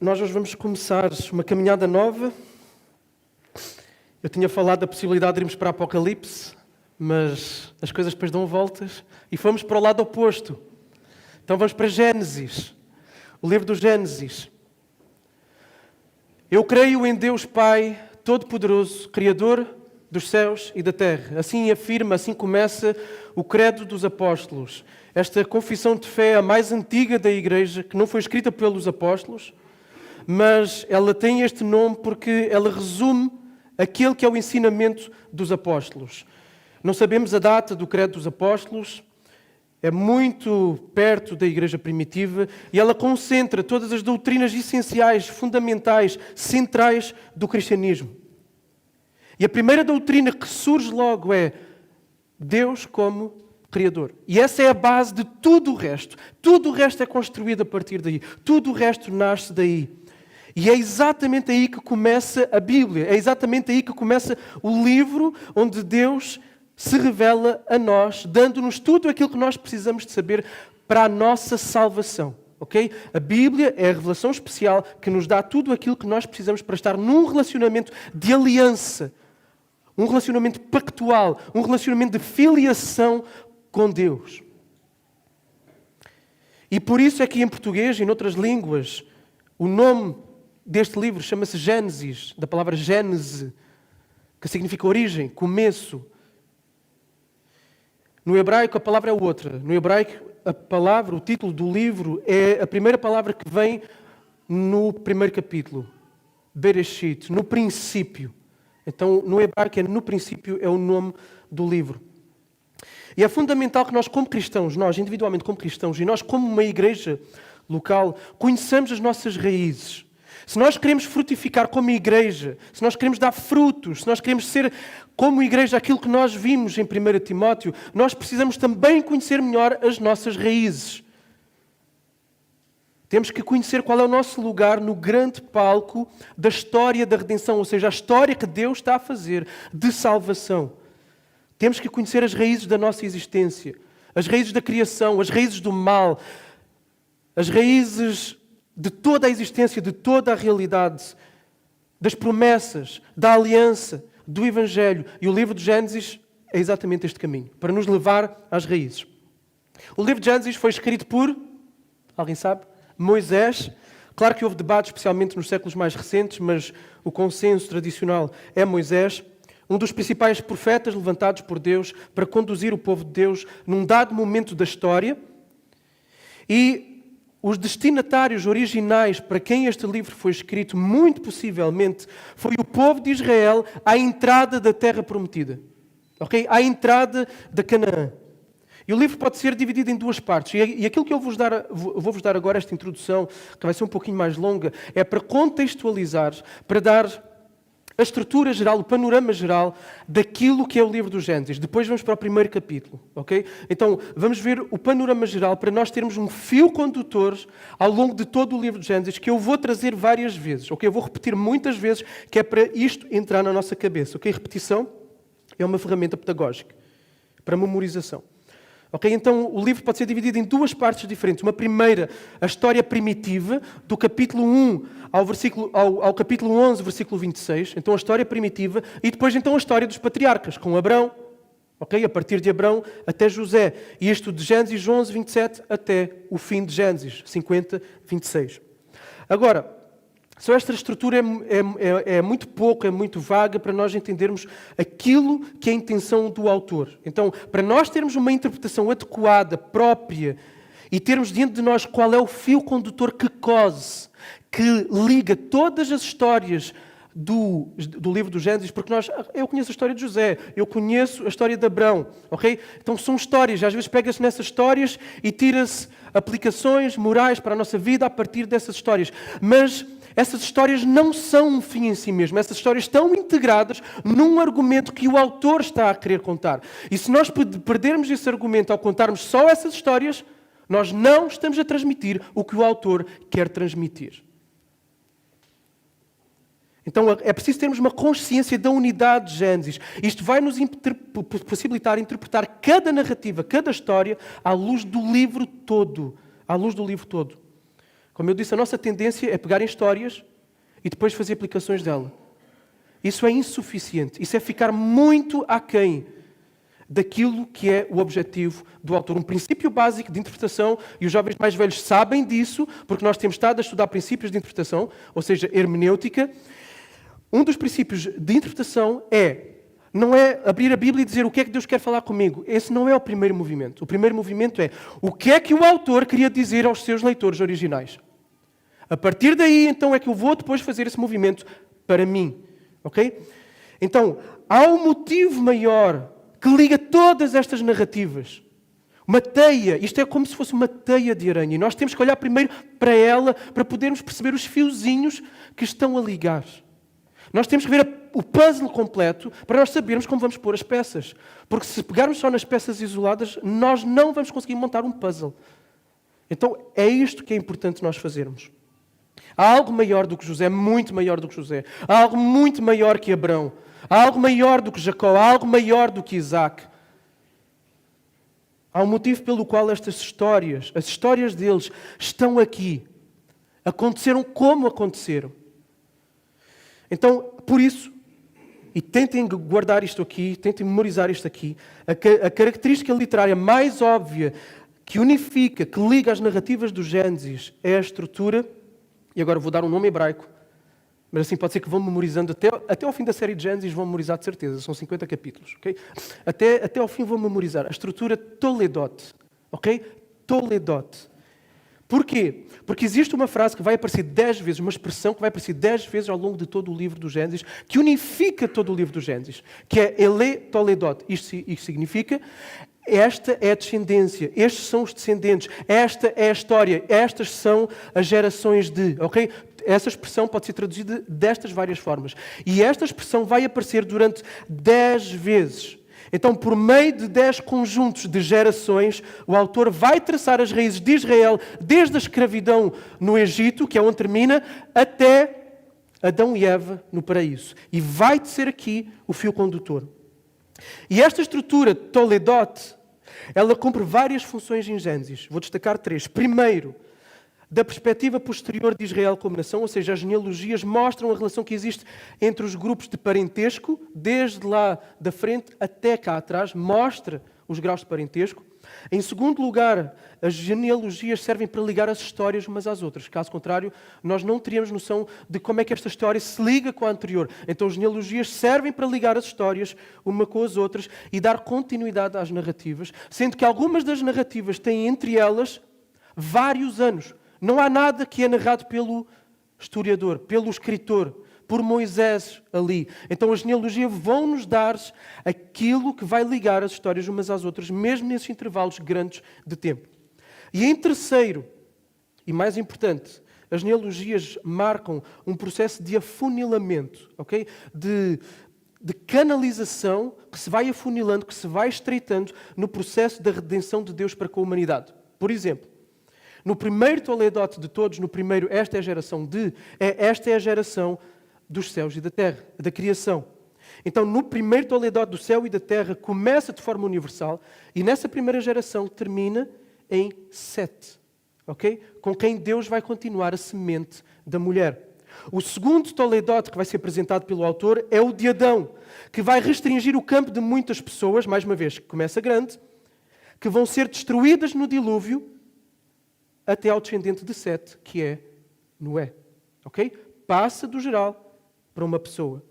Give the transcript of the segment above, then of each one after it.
Nós hoje vamos começar uma caminhada nova. Eu tinha falado da possibilidade de irmos para Apocalipse, mas as coisas depois dão voltas e fomos para o lado oposto. Então vamos para Gênesis, o livro do Gênesis. Eu creio em Deus Pai Todo-Poderoso, Criador dos céus e da terra. Assim afirma, assim começa o credo dos apóstolos. Esta confissão de fé é a mais antiga da Igreja, que não foi escrita pelos apóstolos, mas ela tem este nome porque ela resume aquele que é o ensinamento dos apóstolos. Não sabemos a data do credo dos apóstolos, é muito perto da Igreja primitiva e ela concentra todas as doutrinas essenciais, fundamentais, centrais do cristianismo. E a primeira doutrina que surge logo é Deus como Criador. E essa é a base de tudo o resto. Tudo o resto é construído a partir daí. Tudo o resto nasce daí. E é exatamente aí que começa a Bíblia. É exatamente aí que começa o livro onde Deus se revela a nós, dando-nos tudo aquilo que nós precisamos de saber para a nossa salvação. Okay? A Bíblia é a revelação especial que nos dá tudo aquilo que nós precisamos para estar num relacionamento de aliança, um relacionamento pactual, um relacionamento de filiação com Deus. E por isso é que em português e em outras línguas o nome deste livro chama-se Gênesis, da palavra Gênese, que significa origem, começo. No hebraico a palavra é outra. No hebraico a palavra, o título do livro é a primeira palavra que vem no primeiro capítulo. Bereshit, no princípio. Então no hebraico no princípio é o nome do livro. E é fundamental que nós como cristãos, nós individualmente como cristãos e nós como uma igreja local, conheçamos as nossas raízes. Se nós queremos frutificar como igreja, se nós queremos dar frutos, se nós queremos ser como igreja aquilo que nós vimos em 1 Timóteo, nós precisamos também conhecer melhor as nossas raízes. Temos que conhecer qual é o nosso lugar no grande palco da história da redenção, ou seja, a história que Deus está a fazer de salvação. Temos que conhecer as raízes da nossa existência, as raízes da criação, as raízes do mal, as raízes de toda a existência, de toda a realidade, das promessas, da aliança, do Evangelho. E o livro de Gênesis é exatamente este caminho, para nos levar às raízes. O livro de Gênesis foi escrito por, alguém sabe? Moisés. Claro que houve debates, especialmente nos séculos mais recentes, mas o consenso tradicional é Moisés, um dos principais profetas levantados por Deus para conduzir o povo de Deus num dado momento da história. E os destinatários originais para quem este livro foi escrito, muito possivelmente, foi o povo de Israel à entrada da terra prometida. Okay? À entrada de Canaã. E o livro pode ser dividido em duas partes. E aquilo que eu vou-vos dar agora, esta introdução, que vai ser um pouquinho mais longa, é para contextualizar, para dar a estrutura geral, o panorama geral daquilo que é o livro do Gênesis. Depois vamos para o primeiro capítulo, ok? Então, vamos ver o panorama geral para nós termos um fio condutor ao longo de todo o livro do Gênesis, que eu vou trazer várias vezes, ok? Eu vou repetir muitas vezes, que é para isto entrar na nossa cabeça, ok? Repetição é uma ferramenta pedagógica para memorização. Okay? Então, o livro pode ser dividido em duas partes diferentes. Uma primeira, a história primitiva, do capítulo 1 ao capítulo 11, versículo 26. Então, a história primitiva. E depois, então, a história dos patriarcas, com Abrão, okay? A partir de Abrão até José. E isto de Gênesis 11, 27 até o fim de Gênesis 50, 26. Agora, só esta estrutura é muito pouco, é muito vaga para nós entendermos aquilo que é a intenção do autor. Então, para nós termos uma interpretação adequada, própria, e termos diante de nós qual é o fio condutor que cose, que liga todas as histórias do livro do Gênesis, porque eu conheço a história de José, eu conheço a história de Abrão, ok? Então são histórias, às vezes pega-se nessas histórias e tira-se aplicações morais para a nossa vida a partir dessas histórias. Mas essas histórias não são um fim em si mesmo. Essas histórias estão integradas num argumento que o autor está a querer contar. E se nós perdermos esse argumento ao contarmos só essas histórias, nós não estamos a transmitir o que o autor quer transmitir. Então é preciso termos uma consciência da unidade de Gênesis. Isto vai nos possibilitar interpretar cada narrativa, cada história, à luz do livro todo. À luz do livro todo. Como eu disse, a nossa tendência é pegar em histórias e depois fazer aplicações dela. Isso é insuficiente. Isso é ficar muito aquém daquilo que é o objetivo do autor. Um princípio básico de interpretação, e os jovens mais velhos sabem disso, porque nós temos estado a estudar princípios de interpretação, ou seja, hermenêutica. Um dos princípios de interpretação não é abrir a Bíblia e dizer o que é que Deus quer falar comigo. Esse não é o primeiro movimento. O primeiro movimento é o que é que o autor queria dizer aos seus leitores originais. A partir daí, então, é que eu vou depois fazer esse movimento para mim. Ok? Então, há um motivo maior que liga todas estas narrativas. Uma teia. Isto é como se fosse uma teia de aranha. E nós temos que olhar primeiro para ela para podermos perceber os fiozinhos que estão a ligar. Nós temos que ver o puzzle completo para nós sabermos como vamos pôr as peças. Porque se pegarmos só nas peças isoladas, nós não vamos conseguir montar um puzzle. Então, é isto que é importante nós fazermos. Há algo maior do que José, muito maior do que José. Há algo muito maior que Abrão. Há algo maior do que Jacó. Há algo maior do que Isaac. Há um motivo pelo qual estas histórias, as histórias deles, estão aqui. Aconteceram como aconteceram. Então, por isso, e tentem guardar isto aqui, tentem memorizar isto aqui, a característica literária mais óbvia que unifica, que liga as narrativas do Gênesis é a estrutura. E agora vou dar um nome hebraico, mas assim pode ser que vão memorizando até ao fim da série de Gênesis, vão memorizar de certeza, são 50 capítulos, ok? Até ao fim vão memorizar a estrutura Toledot, ok? Toledot. Porquê? Porque existe uma frase que vai aparecer 10 vezes, uma expressão que vai aparecer 10 vezes ao longo de todo o livro do Gênesis, que unifica todo o livro do Gênesis, que é Ele Toledot. Isto significa: esta é a descendência, estes são os descendentes, esta é a história, estas são as gerações de, ok? Essa expressão pode ser traduzida destas várias formas. E esta expressão vai aparecer durante 10 vezes. Então, por meio de 10 conjuntos de gerações, o autor vai traçar as raízes de Israel, desde a escravidão no Egito, que é onde termina, até Adão e Eva no paraíso. E vai ser aqui o fio condutor. E esta estrutura Toledot, ela cumpre várias funções em Gênesis. Vou destacar 3. Primeiro, da perspectiva posterior de Israel como nação, ou seja, as genealogias mostram a relação que existe entre os grupos de parentesco, desde lá da frente até cá atrás, mostra os graus de parentesco. Em segundo lugar, as genealogias servem para ligar as histórias umas às outras. Caso contrário, nós não teríamos noção de como é que esta história se liga com a anterior. Então, as genealogias servem para ligar as histórias uma com as outras e dar continuidade às narrativas, sendo que algumas das narrativas têm entre elas vários anos. Não há nada que é narrado pelo historiador, pelo escritor, por Moisés ali. Então a genealogia vão-nos dar aquilo que vai ligar as histórias umas às outras, mesmo nesses intervalos grandes de tempo. E em terceiro, e mais importante, as genealogias marcam um processo de afunilamento, ok? De canalização que se vai afunilando, que se vai estreitando no processo da redenção de Deus para com a humanidade. Por exemplo, no primeiro Toledot de todos, no primeiro, esta é a geração esta é a geração dos céus e da terra, da criação. Então, no primeiro Toledot do céu e da terra, começa de forma universal e nessa primeira geração termina em Sete, ok? Com quem Deus vai continuar a semente da mulher. O segundo Toledot que vai ser apresentado pelo autor é o de Adão, que vai restringir o campo de muitas pessoas, mais uma vez, que começa grande, que vão ser destruídas no dilúvio, até ao descendente de Sete, que é Noé. Ok? Passa do geral para uma pessoa.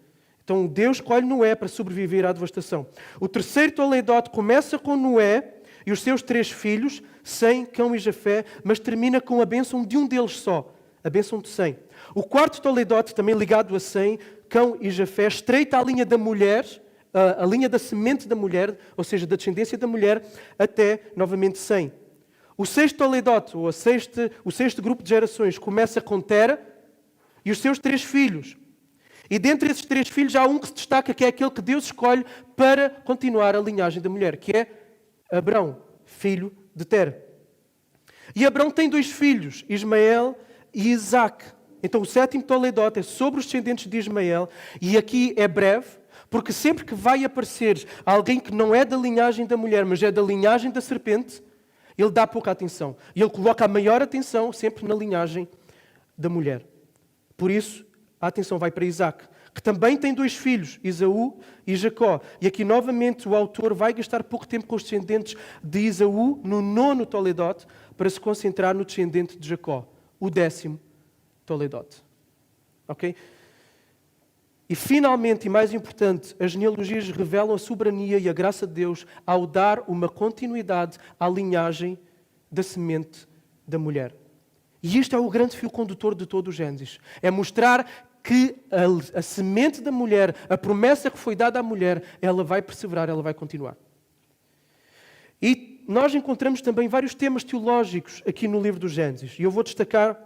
Então Deus escolhe Noé para sobreviver à devastação. O terceiro Toledot começa com Noé e os seus 3 filhos, Sem, Cão e Jafé, mas termina com a bênção de um deles só, a bênção de Sem. O quarto Toledot, também ligado a Sem, Cão e Jafé, estreita a linha da mulher, a linha da semente da mulher, ou seja, da descendência da mulher, até novamente Sem. O sexto Toledot, ou o sexto grupo de gerações, começa com Tera e os seus 3 filhos. E dentre esses 3 filhos há um que se destaca, que é aquele que Deus escolhe para continuar a linhagem da mulher, que é Abrão, filho de Tera. E Abrão tem 2 filhos, Ismael e Isaac. Então o sétimo Toledot é sobre os descendentes de Ismael, e aqui é breve, porque sempre que vai aparecer alguém que não é da linhagem da mulher, mas é da linhagem da serpente, Ele dá pouca atenção. E ele coloca a maior atenção sempre na linhagem da mulher. Por isso, a atenção vai para Isaac, que também tem 2 filhos, Esaú e Jacó. E aqui, novamente, o autor vai gastar pouco tempo com os descendentes de Esaú, no 9º Toledot, para se concentrar no descendente de Jacó, o 10º Toledot. Ok? E, finalmente, e mais importante, as genealogias revelam a soberania e a graça de Deus ao dar uma continuidade à linhagem da semente da mulher. E isto é o grande fio condutor de todo o Gênesis. É mostrar que a semente da mulher, a promessa que foi dada à mulher, ela vai perseverar, ela vai continuar. E nós encontramos também vários temas teológicos aqui no livro do Gênesis. E eu vou destacar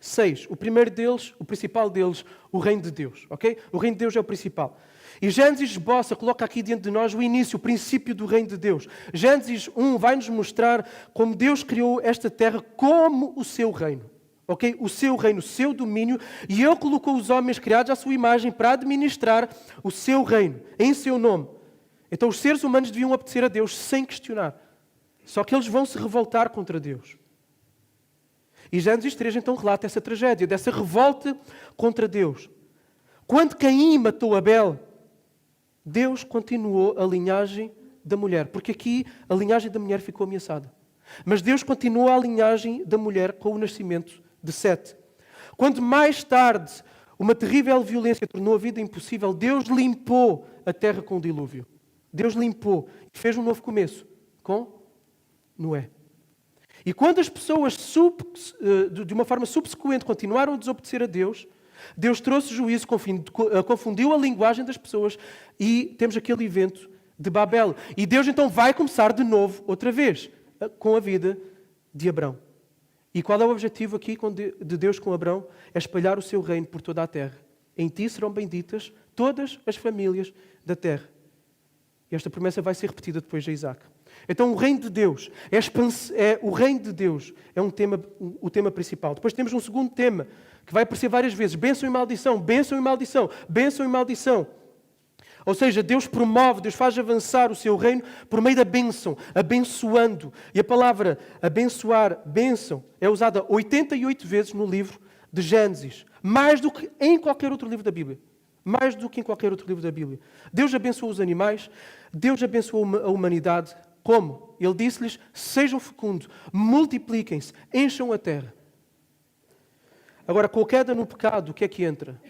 6. O primeiro deles, o principal deles, o reino de Deus. Okay? O reino de Deus é o principal. E Gênesis esboça, coloca aqui diante de nós o início, o princípio do reino de Deus. Gênesis 1 vai-nos mostrar como Deus criou esta terra como o seu reino. Okay? O seu reino, o seu domínio. E Ele colocou os homens criados à sua imagem para administrar o seu reino, em seu nome. Então os seres humanos deviam obedecer a Deus sem questionar. Só que eles vão se revoltar contra Deus. E Gênesis 3 então relata essa tragédia, dessa revolta contra Deus. Quando Caim matou Abel, Deus continuou a linhagem da mulher, porque aqui a linhagem da mulher ficou ameaçada. Mas Deus continuou a linhagem da mulher com o nascimento de Sete. Quando mais tarde uma terrível violência tornou a vida impossível, Deus limpou a terra com o dilúvio. Deus limpou e fez um novo começo com Noé. E quando as pessoas, de uma forma subsequente, continuaram a desobedecer a Deus, Deus trouxe juízo, confundiu a linguagem das pessoas e temos aquele evento de Babel. E Deus então vai começar de novo, outra vez, com a vida de Abrão. E qual é o objetivo aqui de Deus com Abrão? É espalhar o seu reino por toda a terra. Em ti serão benditas todas as famílias da terra. E esta promessa vai ser repetida depois de Isaac. Então, o reino de Deus, o reino de Deus é o tema principal. Depois temos um segundo tema, que vai aparecer várias vezes. Bênção e maldição, bênção e maldição, bênção e maldição. Ou seja, Deus promove, Deus faz avançar o seu reino por meio da bênção, abençoando. E a palavra abençoar, bênção, é usada 88 vezes no livro de Gênesis. Mais do que em qualquer outro livro da Bíblia. Mais do que em qualquer outro livro da Bíblia. Deus abençoou os animais, Deus abençoou a humanidade. Como? Ele disse-lhes, sejam fecundos, multipliquem-se, encham a terra. Agora, com a queda no pecado, o que é que entra?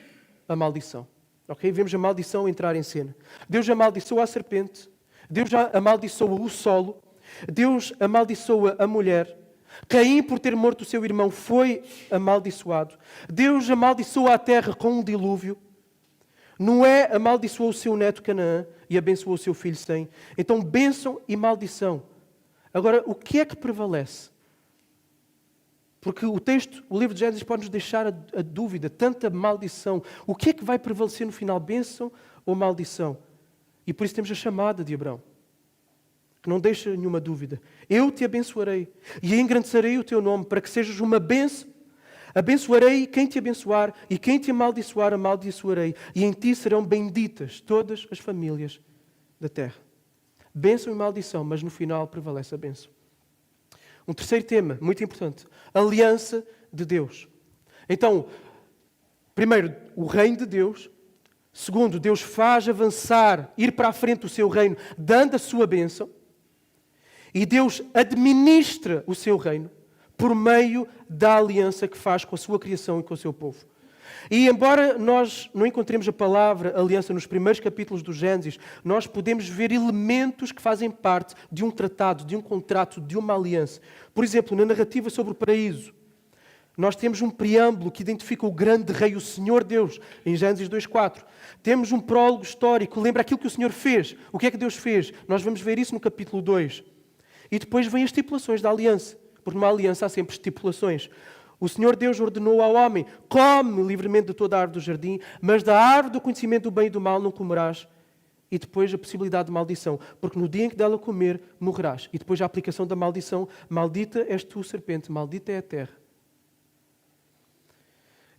A maldição. Okay? Vemos a maldição entrar em cena. Deus amaldiçoa a serpente, Deus amaldiçoa o solo, Deus amaldiçoa a mulher. Caim, por ter morto o seu irmão, foi amaldiçoado. Deus amaldiçoa a terra com um dilúvio. Noé amaldiçoou o seu neto Canaã e abençoou o seu filho Sem. Então, bênção e maldição. Agora, o que é que prevalece? Porque o livro de Gênesis pode nos deixar a dúvida, tanta maldição. O que é que vai prevalecer no final, bênção ou maldição? E por isso temos a chamada de Abrão, que não deixa nenhuma dúvida. Eu te abençoarei e engrandecerei o teu nome para que sejas uma bênção. Abençoarei quem te abençoar e quem te amaldiçoar, amaldiçoarei. E em ti serão benditas todas as famílias da terra. Bênção e maldição, mas no final prevalece a bênção. Um terceiro tema, muito importante. Aliança de Deus. Então, primeiro, o reino de Deus. Segundo, Deus faz avançar, ir para a frente o seu reino, dando a sua bênção. E Deus administra o seu reino por meio da aliança que faz com a sua criação e com o seu povo. E embora nós não encontremos a palavra aliança nos primeiros capítulos do Gênesis, nós podemos ver elementos que fazem parte de um tratado, de um contrato, de uma aliança. Por exemplo, na narrativa sobre o paraíso, nós temos um preâmbulo que identifica o grande rei, o Senhor Deus, em Gênesis 2:4. Temos um prólogo histórico que lembra aquilo que o Senhor fez. O que é que Deus fez? Nós vamos ver isso no capítulo 2. E depois vêm as estipulações da aliança. Porque numa aliança há sempre estipulações. O Senhor Deus ordenou ao homem, come livremente de toda a árvore do jardim, mas da árvore do conhecimento do bem e do mal não comerás. E depois a possibilidade de maldição, porque no dia em que dela comer, morrerás. E depois a aplicação da maldição, maldita és tu, serpente, maldita é a terra.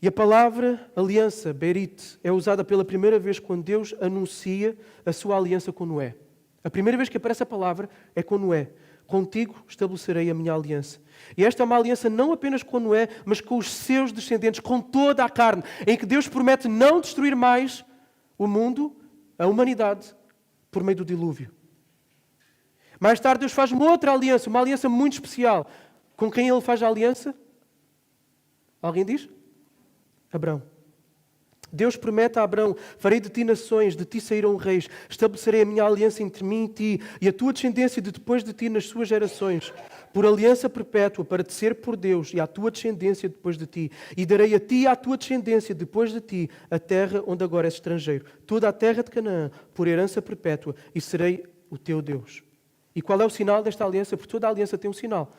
E a palavra aliança, berit, é usada pela primeira vez quando Deus anuncia a sua aliança com Noé. A primeira vez que aparece a palavra é com Noé. contigo estabelecerei a minha aliança. E esta é uma aliança não apenas com Noé, mas com os seus descendentes, com toda a carne, em que Deus promete não destruir mais o mundo, a humanidade, por meio do dilúvio. Mais tarde Deus faz uma outra aliança, uma aliança muito especial. Com quem Ele faz a aliança? Alguém diz? Abrão. Deus promete a Abrão: farei de ti nações, de ti sairão reis, estabelecerei a minha aliança entre mim e ti, e a tua descendência de depois de ti nas suas gerações, por aliança perpétua, para te ser por Deus, e à tua descendência depois de ti. E darei a ti e à tua descendência depois de ti a terra onde agora és estrangeiro, toda a terra de Canaã, por herança perpétua, e serei o teu Deus. E qual é o sinal desta aliança? Porque toda a aliança tem um sinal.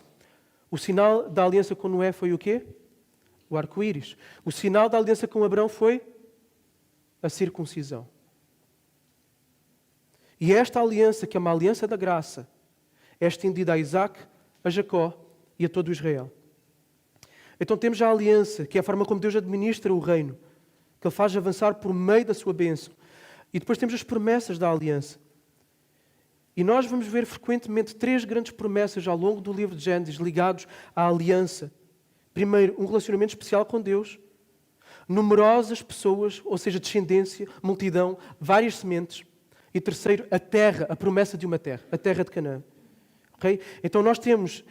O sinal da aliança com Noé foi o quê? O arco-íris. O sinal da aliança com Abrão foi a circuncisão. E esta aliança, que é uma aliança da graça, é estendida a Isaac, a Jacó e a todo Israel. Então temos a aliança, que é a forma como Deus administra o reino, que Ele faz avançar por meio da sua bênção. E depois temos as promessas da aliança. E nós vamos ver frequentemente 3 grandes promessas ao longo do livro de Gênesis ligados à aliança. Primeiro, um relacionamento especial com Deus. Numerosas pessoas, ou seja, descendência, multidão, várias sementes. E terceiro, a terra, a promessa de uma terra, a terra de Canaã. Okay? Então nós temos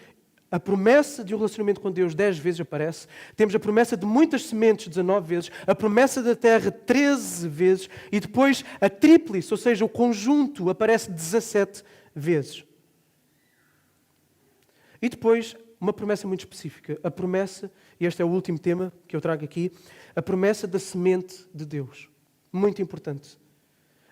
a promessa de um relacionamento com Deus 10 vezes aparece, temos a promessa de muitas sementes 19 vezes, a promessa da terra 13 vezes e depois a tríplice, ou seja, o conjunto aparece 17 vezes. E depois uma promessa muito específica, a promessa, e este é o último tema que eu trago aqui, a promessa da semente de Deus. Muito importante.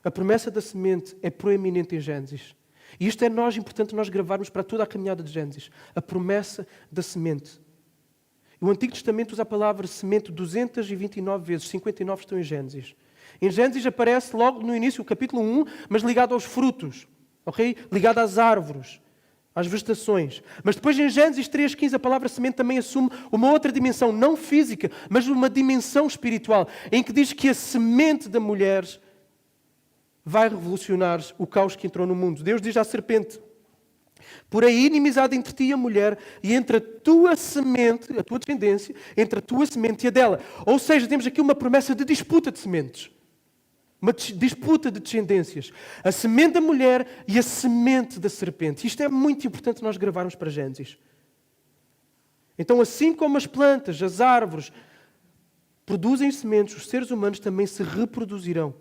A promessa da semente é proeminente em Gênesis. E isto é importante nós gravarmos para toda a caminhada de Gênesis. A promessa da semente. O Antigo Testamento usa a palavra semente 229 vezes, 59 estão em Gênesis. Em Gênesis aparece logo no início, o capítulo 1, mas ligado aos frutos, okay? Ligado às árvores, às vegetações. Mas depois em Gênesis 3,15 a palavra semente também assume uma outra dimensão, não física, mas uma dimensão espiritual, em que diz que a semente da mulher vai revolucionar o caos que entrou no mundo. Deus diz à serpente: por aí inimizade entre ti e a mulher, e entre a tua semente, a tua descendência, entre a tua semente e a dela. Ou seja, temos aqui uma promessa de disputa de sementes. Uma disputa de descendências. A semente da mulher e a semente da serpente. Isto é muito importante nós gravarmos para Gênesis. Então, assim como as plantas, as árvores, produzem sementes, os seres humanos também se reproduzirão.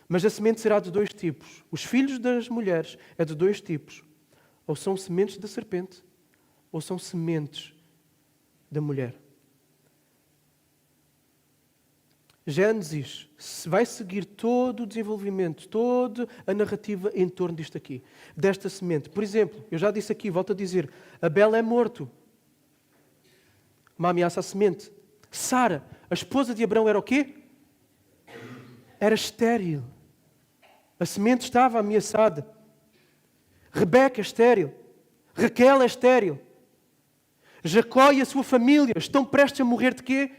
Mas a semente será de 2 tipos. Os filhos das mulheres é de 2 tipos. Ou são sementes da serpente, ou são sementes da mulher. Gênesis vai seguir todo o desenvolvimento, toda a narrativa em torno disto aqui, desta semente. Por exemplo, eu já disse aqui, volto a dizer, Abel é morto. Uma ameaça à semente. Sara, a esposa de Abrão, era o quê? Era estéril. A semente estava ameaçada. Rebeca é estéril. Raquel é estéril. Jacó e a sua família estão prestes a morrer de quê?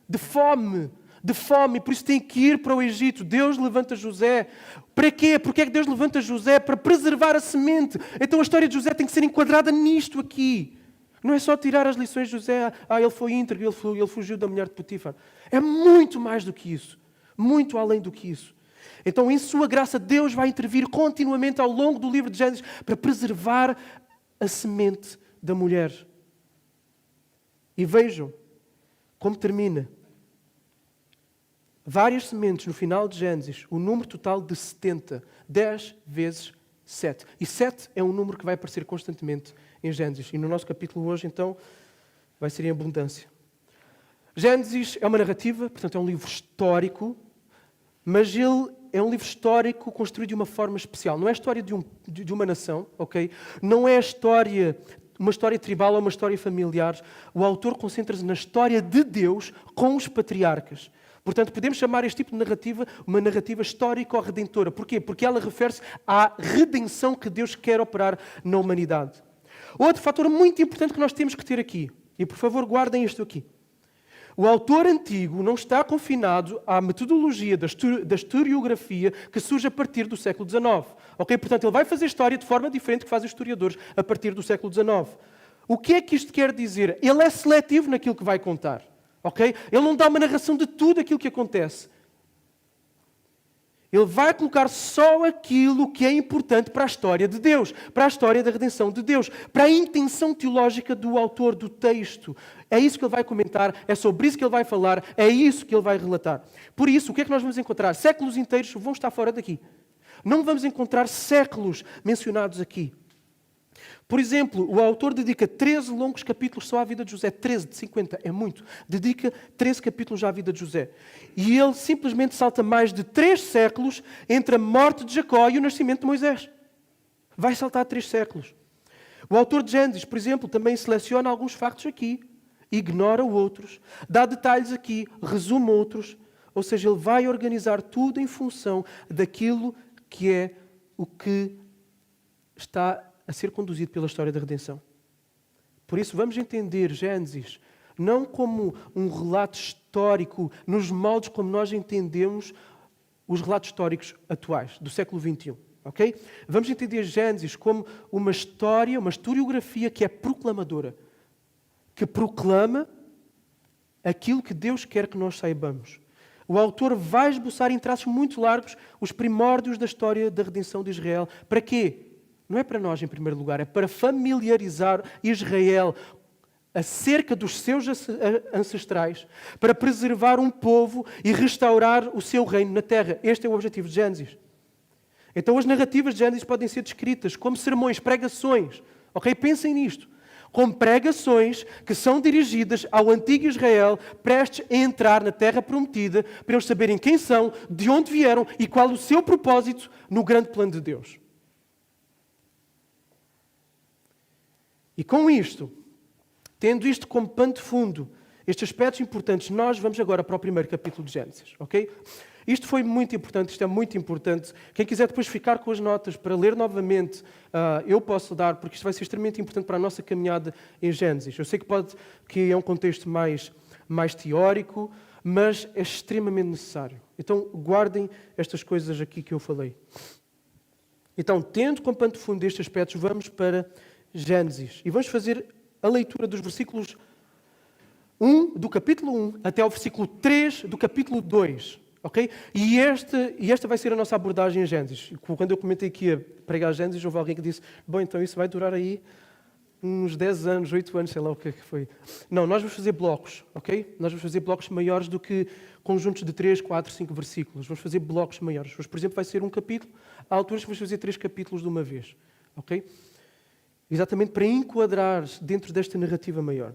De fome. De fome. Por isso têm que ir para o Egito. Deus levanta José. Para quê? Porque é que Deus levanta José? Para preservar a semente. Então a história de José tem que ser enquadrada nisto aqui. Não é só tirar as lições de José. Ele foi íntegro, ele fugiu da mulher de Potifar. É muito mais do que isso. Muito além do que isso. Então, em sua graça, Deus vai intervir continuamente ao longo do livro de Gênesis para preservar a semente da mulher. E vejam como termina. Várias sementes no final de Gênesis, o número total de 70, 10 vezes 7. E 7 é um número que vai aparecer constantemente em Gênesis. E no nosso capítulo hoje, então, vai ser em abundância. Gênesis é uma narrativa, portanto é um livro histórico, mas ele é um livro histórico construído de uma forma especial. Não é a história de uma nação, ok? Não é uma história tribal ou uma história familiar. O autor concentra-se na história de Deus com os patriarcas. Portanto, podemos chamar este tipo de narrativa uma narrativa histórico-redentora. Porquê? Porque ela refere-se à redenção que Deus quer operar na humanidade. Outro fator muito importante que nós temos que ter aqui, e por favor guardem isto aqui. O autor antigo não está confinado à metodologia da historiografia que surge a partir do século XIX. Ok? Portanto, ele vai fazer história de forma diferente que fazem os historiadores a partir do século XIX. O que é que isto quer dizer? Ele é seletivo naquilo que vai contar. Ok? Ele não dá uma narração de tudo aquilo que acontece. Ele vai colocar só aquilo que é importante para a história de Deus, para a história da redenção de Deus, para a intenção teológica do autor do texto. É isso que ele vai comentar, é sobre isso que ele vai falar, é isso que ele vai relatar. Por isso, o que é que nós vamos encontrar? Séculos inteiros vão estar fora daqui. Não vamos encontrar séculos mencionados aqui. Por exemplo, o autor dedica 13 longos capítulos só à vida de José. 13 de 50 é muito. Dedica 13 capítulos à vida de José. E ele simplesmente salta mais de 3 séculos entre a morte de Jacó e o nascimento de Moisés. Vai saltar 3 séculos. O autor de Gênesis, por exemplo, também seleciona alguns factos aqui, ignora outros, dá detalhes aqui, resume outros. Ou seja, ele vai organizar tudo em função daquilo que é o que está a ser conduzido pela história da redenção. Por isso, vamos entender Gênesis não como um relato histórico nos moldes como nós entendemos os relatos históricos atuais, do século XXI. Okay? Vamos entender Gênesis como uma história, uma historiografia que é proclamadora, que proclama aquilo que Deus quer que nós saibamos. O autor vai esboçar em traços muito largos os primórdios da história da redenção de Israel. Para quê? Não é para nós, em primeiro lugar, é para familiarizar Israel acerca dos seus ancestrais, para preservar um povo e restaurar o seu reino na terra. Este é o objetivo de Gênesis. Então as narrativas de Gênesis podem ser descritas como sermões, pregações. Ok? Pensem nisto. Como pregações que são dirigidas ao antigo Israel, prestes a entrar na terra prometida, para eles saberem quem são, de onde vieram e qual o seu propósito no grande plano de Deus. E com isto, tendo isto como pano de fundo, estes aspectos importantes, nós vamos agora para o primeiro capítulo de Gênesis, ok? Isto foi muito importante, isto é muito importante. Quem quiser depois ficar com as notas para ler novamente, eu posso dar, porque isto vai ser extremamente importante para a nossa caminhada em Gênesis. Eu sei que é um contexto mais teórico, mas é extremamente necessário. Então, guardem estas coisas aqui que eu falei. Então, tendo como pano de fundo estes aspectos, vamos para Gênesis. E vamos fazer a leitura dos versículos 1 do capítulo 1 até ao versículo 3 do capítulo 2. Okay? E esta vai ser a nossa abordagem em Gênesis. Quando eu comentei que ia pregar Gênesis, houve alguém que disse, bom, então isso vai durar aí uns 10 anos, 8 anos, sei lá o que é que foi. Não, nós vamos fazer blocos, ok? Nós vamos fazer blocos maiores do que conjuntos de 3, 4, 5 versículos. Vamos fazer blocos maiores. Hoje, por exemplo, vai ser um capítulo. Há alturas que vamos fazer 3 capítulos de uma vez, ok? Exatamente para enquadrar dentro desta narrativa maior.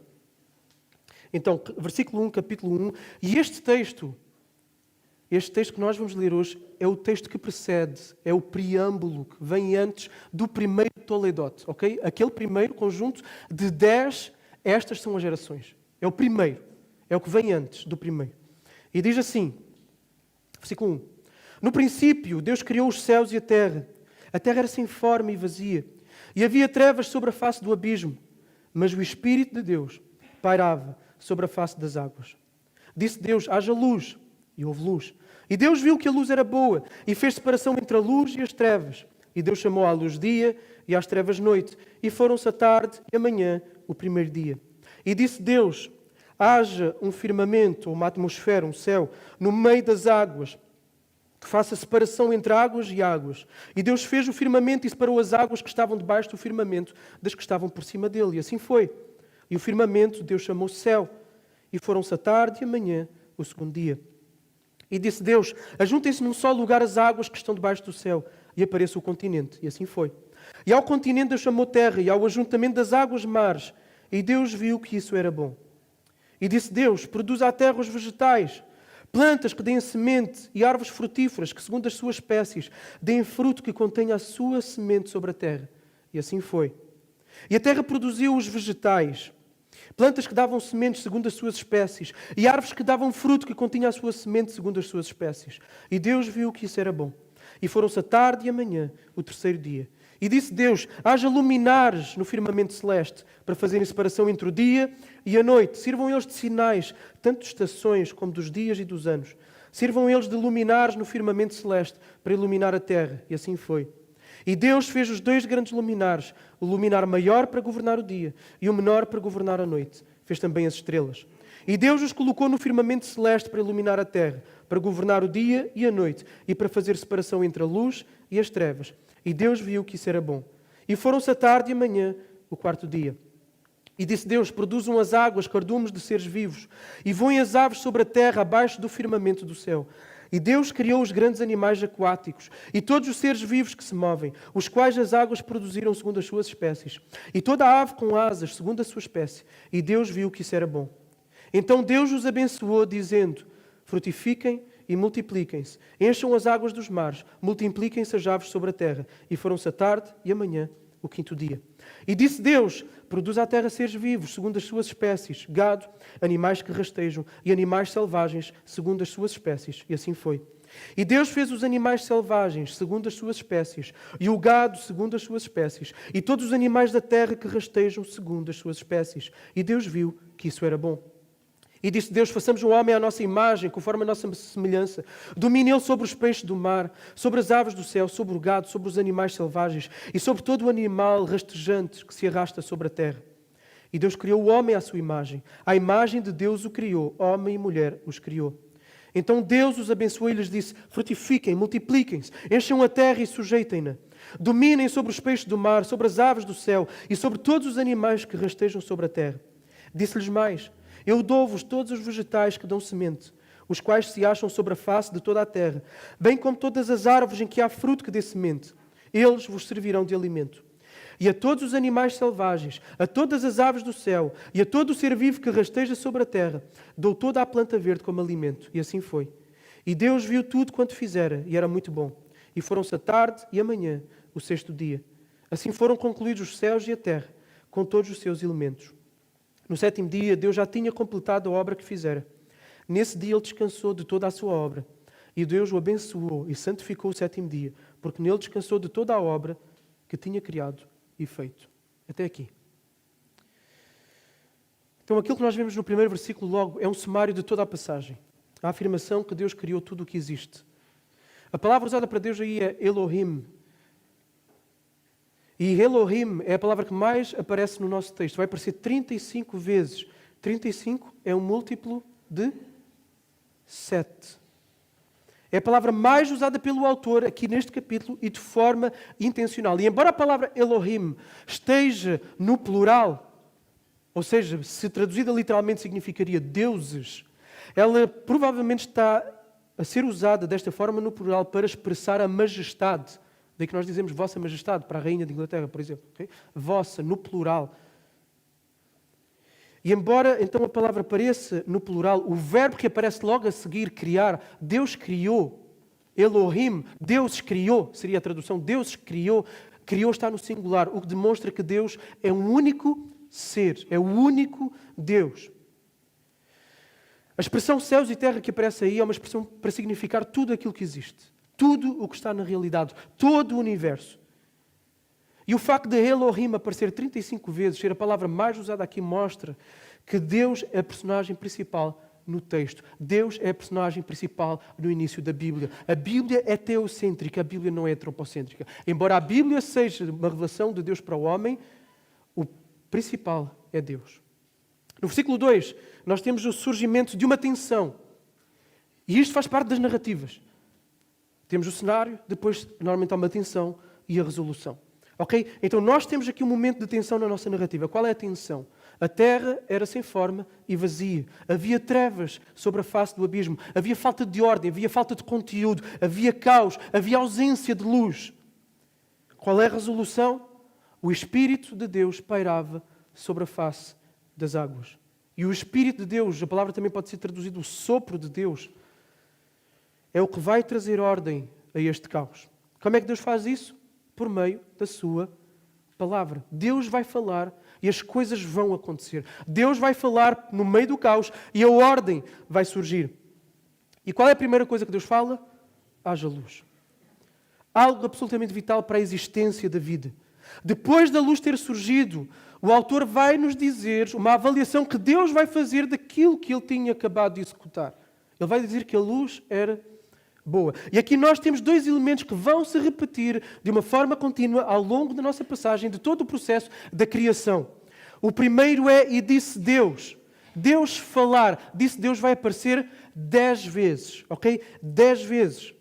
Então, versículo 1, capítulo 1. E este texto que nós vamos ler hoje, é o texto que precede, é o preâmbulo que vem antes do primeiro Toledot, ok? Aquele primeiro conjunto de 10, estas são as gerações. É o primeiro, é o que vem antes do primeiro. E diz assim, versículo 1. No princípio, Deus criou os céus e a terra. A terra era sem forma e vazia. E havia trevas sobre a face do abismo, mas o Espírito de Deus pairava sobre a face das águas. Disse Deus, haja luz, e houve luz. E Deus viu que a luz era boa, e fez separação entre a luz e as trevas. E Deus chamou à luz dia, e às trevas noite. E foram-se a tarde e a manhã, o primeiro dia. E disse Deus, haja um firmamento, ou uma atmosfera, um céu, no meio das águas, que faça separação entre águas e águas. E Deus fez o firmamento e separou as águas que estavam debaixo do firmamento das que estavam por cima dele. E assim foi. E o firmamento Deus chamou céu. E foram-se a tarde e a manhã, o segundo dia. E disse Deus, ajuntem-se num só lugar as águas que estão debaixo do céu. E apareça o continente. E assim foi. E ao continente Deus chamou terra, e ao ajuntamento das águas mares. E Deus viu que isso era bom. E disse Deus, produza a terra os vegetais, plantas que deem semente e árvores frutíferas que, segundo as suas espécies, deem fruto que contenha a sua semente sobre a terra. E assim foi. E a terra produziu os vegetais, plantas que davam sementes segundo as suas espécies, e árvores que davam fruto que continha a sua semente segundo as suas espécies. E Deus viu que isso era bom. E foram-se a tarde e a manhã, o terceiro dia. E disse Deus, haja luminares no firmamento celeste, para fazerem separação entre o dia e a noite. Sirvam eles de sinais, tanto de estações como dos dias e dos anos. Sirvam eles de luminares no firmamento celeste, para iluminar a terra. E assim foi. E Deus fez os 2 grandes luminares, o luminar maior para governar o dia e o menor para governar a noite. Fez também as estrelas. E Deus os colocou no firmamento celeste para iluminar a terra, para governar o dia e a noite, e para fazer separação entre a luz e as trevas. E Deus viu que isso era bom. E foram-se a tarde e a manhã, o 4º dia. E disse Deus, produzam as águas cardumes de seres vivos, e voem as aves sobre a terra, abaixo do firmamento do céu. E Deus criou os grandes animais aquáticos, e todos os seres vivos que se movem, os quais as águas produziram segundo as suas espécies, e toda a ave com asas, segundo a sua espécie. E Deus viu que isso era bom. Então Deus os abençoou, dizendo, frutifiquem e multipliquem-se, encham as águas dos mares, multipliquem-se as aves sobre a terra. E foram-se a tarde e a manhã, o 5º dia. E disse Deus, produz à terra seres vivos, segundo as suas espécies, gado, animais que rastejam, e animais selvagens, segundo as suas espécies. E assim foi. E Deus fez os animais selvagens, segundo as suas espécies, e o gado, segundo as suas espécies, e todos os animais da terra que rastejam, segundo as suas espécies. E Deus viu que isso era bom. E disse Deus, façamos um homem à nossa imagem, conforme a nossa semelhança. Domine ele sobre os peixes do mar, sobre as aves do céu, sobre o gado, sobre os animais selvagens e sobre todo o animal rastejante que se arrasta sobre a terra. E Deus criou o homem à sua imagem. À imagem de Deus o criou, homem e mulher os criou. Então Deus os abençoou e lhes disse, frutifiquem, multipliquem-se, encham a terra e sujeitem-na. Dominem sobre os peixes do mar, sobre as aves do céu e sobre todos os animais que rastejam sobre a terra. Disse-lhes mais, eu dou-vos todos os vegetais que dão semente, os quais se acham sobre a face de toda a terra, bem como todas as árvores em que há fruto que dê semente. Eles vos servirão de alimento. E a todos os animais selvagens, a todas as aves do céu e a todo o ser vivo que rasteja sobre a terra, dou toda a planta verde como alimento. E assim foi. E Deus viu tudo quanto fizera, e era muito bom. E foram-se a tarde e a manhã, o 6º dia. Assim foram concluídos os céus e a terra, com todos os seus elementos. No 7º dia, Deus já tinha completado a obra que fizera. Nesse dia ele descansou de toda a sua obra. E Deus o abençoou e santificou o 7º dia, porque nele descansou de toda a obra que tinha criado e feito. Até aqui. Então aquilo que nós vemos no primeiro versículo logo é um sumário de toda a passagem. A afirmação que Deus criou tudo o que existe. A palavra usada para Deus aí é Elohim. E Elohim é a palavra que mais aparece no nosso texto. Vai aparecer 35 vezes. 35 é um múltiplo de 7. É a palavra mais usada pelo autor aqui neste capítulo e de forma intencional. E embora a palavra Elohim esteja no plural, ou seja, se traduzida literalmente significaria deuses, ela provavelmente está a ser usada desta forma no plural para expressar a majestade. Daí que nós dizemos Vossa Majestade para a Rainha de Inglaterra, por exemplo. Okay? Vossa, no plural. E embora então a palavra apareça no plural, o verbo que aparece logo a seguir, criar, Deus criou. Elohim, Deus criou, seria a tradução. Deus criou. Criou está no singular, o que demonstra que Deus é um único ser. É o único Deus. A expressão céus e terra que aparece aí é uma expressão para significar tudo aquilo que existe. Tudo o que está na realidade, todo o universo. E o facto de Elohim aparecer 35 vezes, ser a palavra mais usada aqui, mostra que Deus é a personagem principal no texto. Deus é a personagem principal no início da Bíblia. A Bíblia é teocêntrica, a Bíblia não é antropocêntrica. Embora a Bíblia seja uma revelação de Deus para o homem, o principal é Deus. No versículo 2, nós temos o surgimento de uma tensão. E isto faz parte das narrativas. Temos o cenário, depois normalmente há uma tensão e a resolução. Ok? Então nós temos aqui um momento de tensão na nossa narrativa. Qual é a tensão? A terra era sem forma e vazia. Havia trevas sobre a face do abismo. Havia falta de ordem, havia falta de conteúdo, havia caos, havia ausência de luz. Qual é a resolução? O Espírito de Deus pairava sobre a face das águas. E o Espírito de Deus, a palavra também pode ser traduzida o sopro de Deus, é o que vai trazer ordem a este caos. Como é que Deus faz isso? Por meio da sua palavra. Deus vai falar e as coisas vão acontecer. Deus vai falar no meio do caos e a ordem vai surgir. E qual é a primeira coisa que Deus fala? Haja luz. algo absolutamente vital para a existência da vida. Depois da luz ter surgido, o autor vai nos dizer uma avaliação que Deus vai fazer daquilo que ele tinha acabado de executar. Ele vai dizer que a luz era boa. E aqui nós temos dois elementos que vão se repetir de uma forma contínua ao longo da nossa passagem, de todo o processo da criação. O primeiro é, e disse Deus. Deus falar. Disse Deus vai aparecer 10 vezes. Ok? 10 vezes.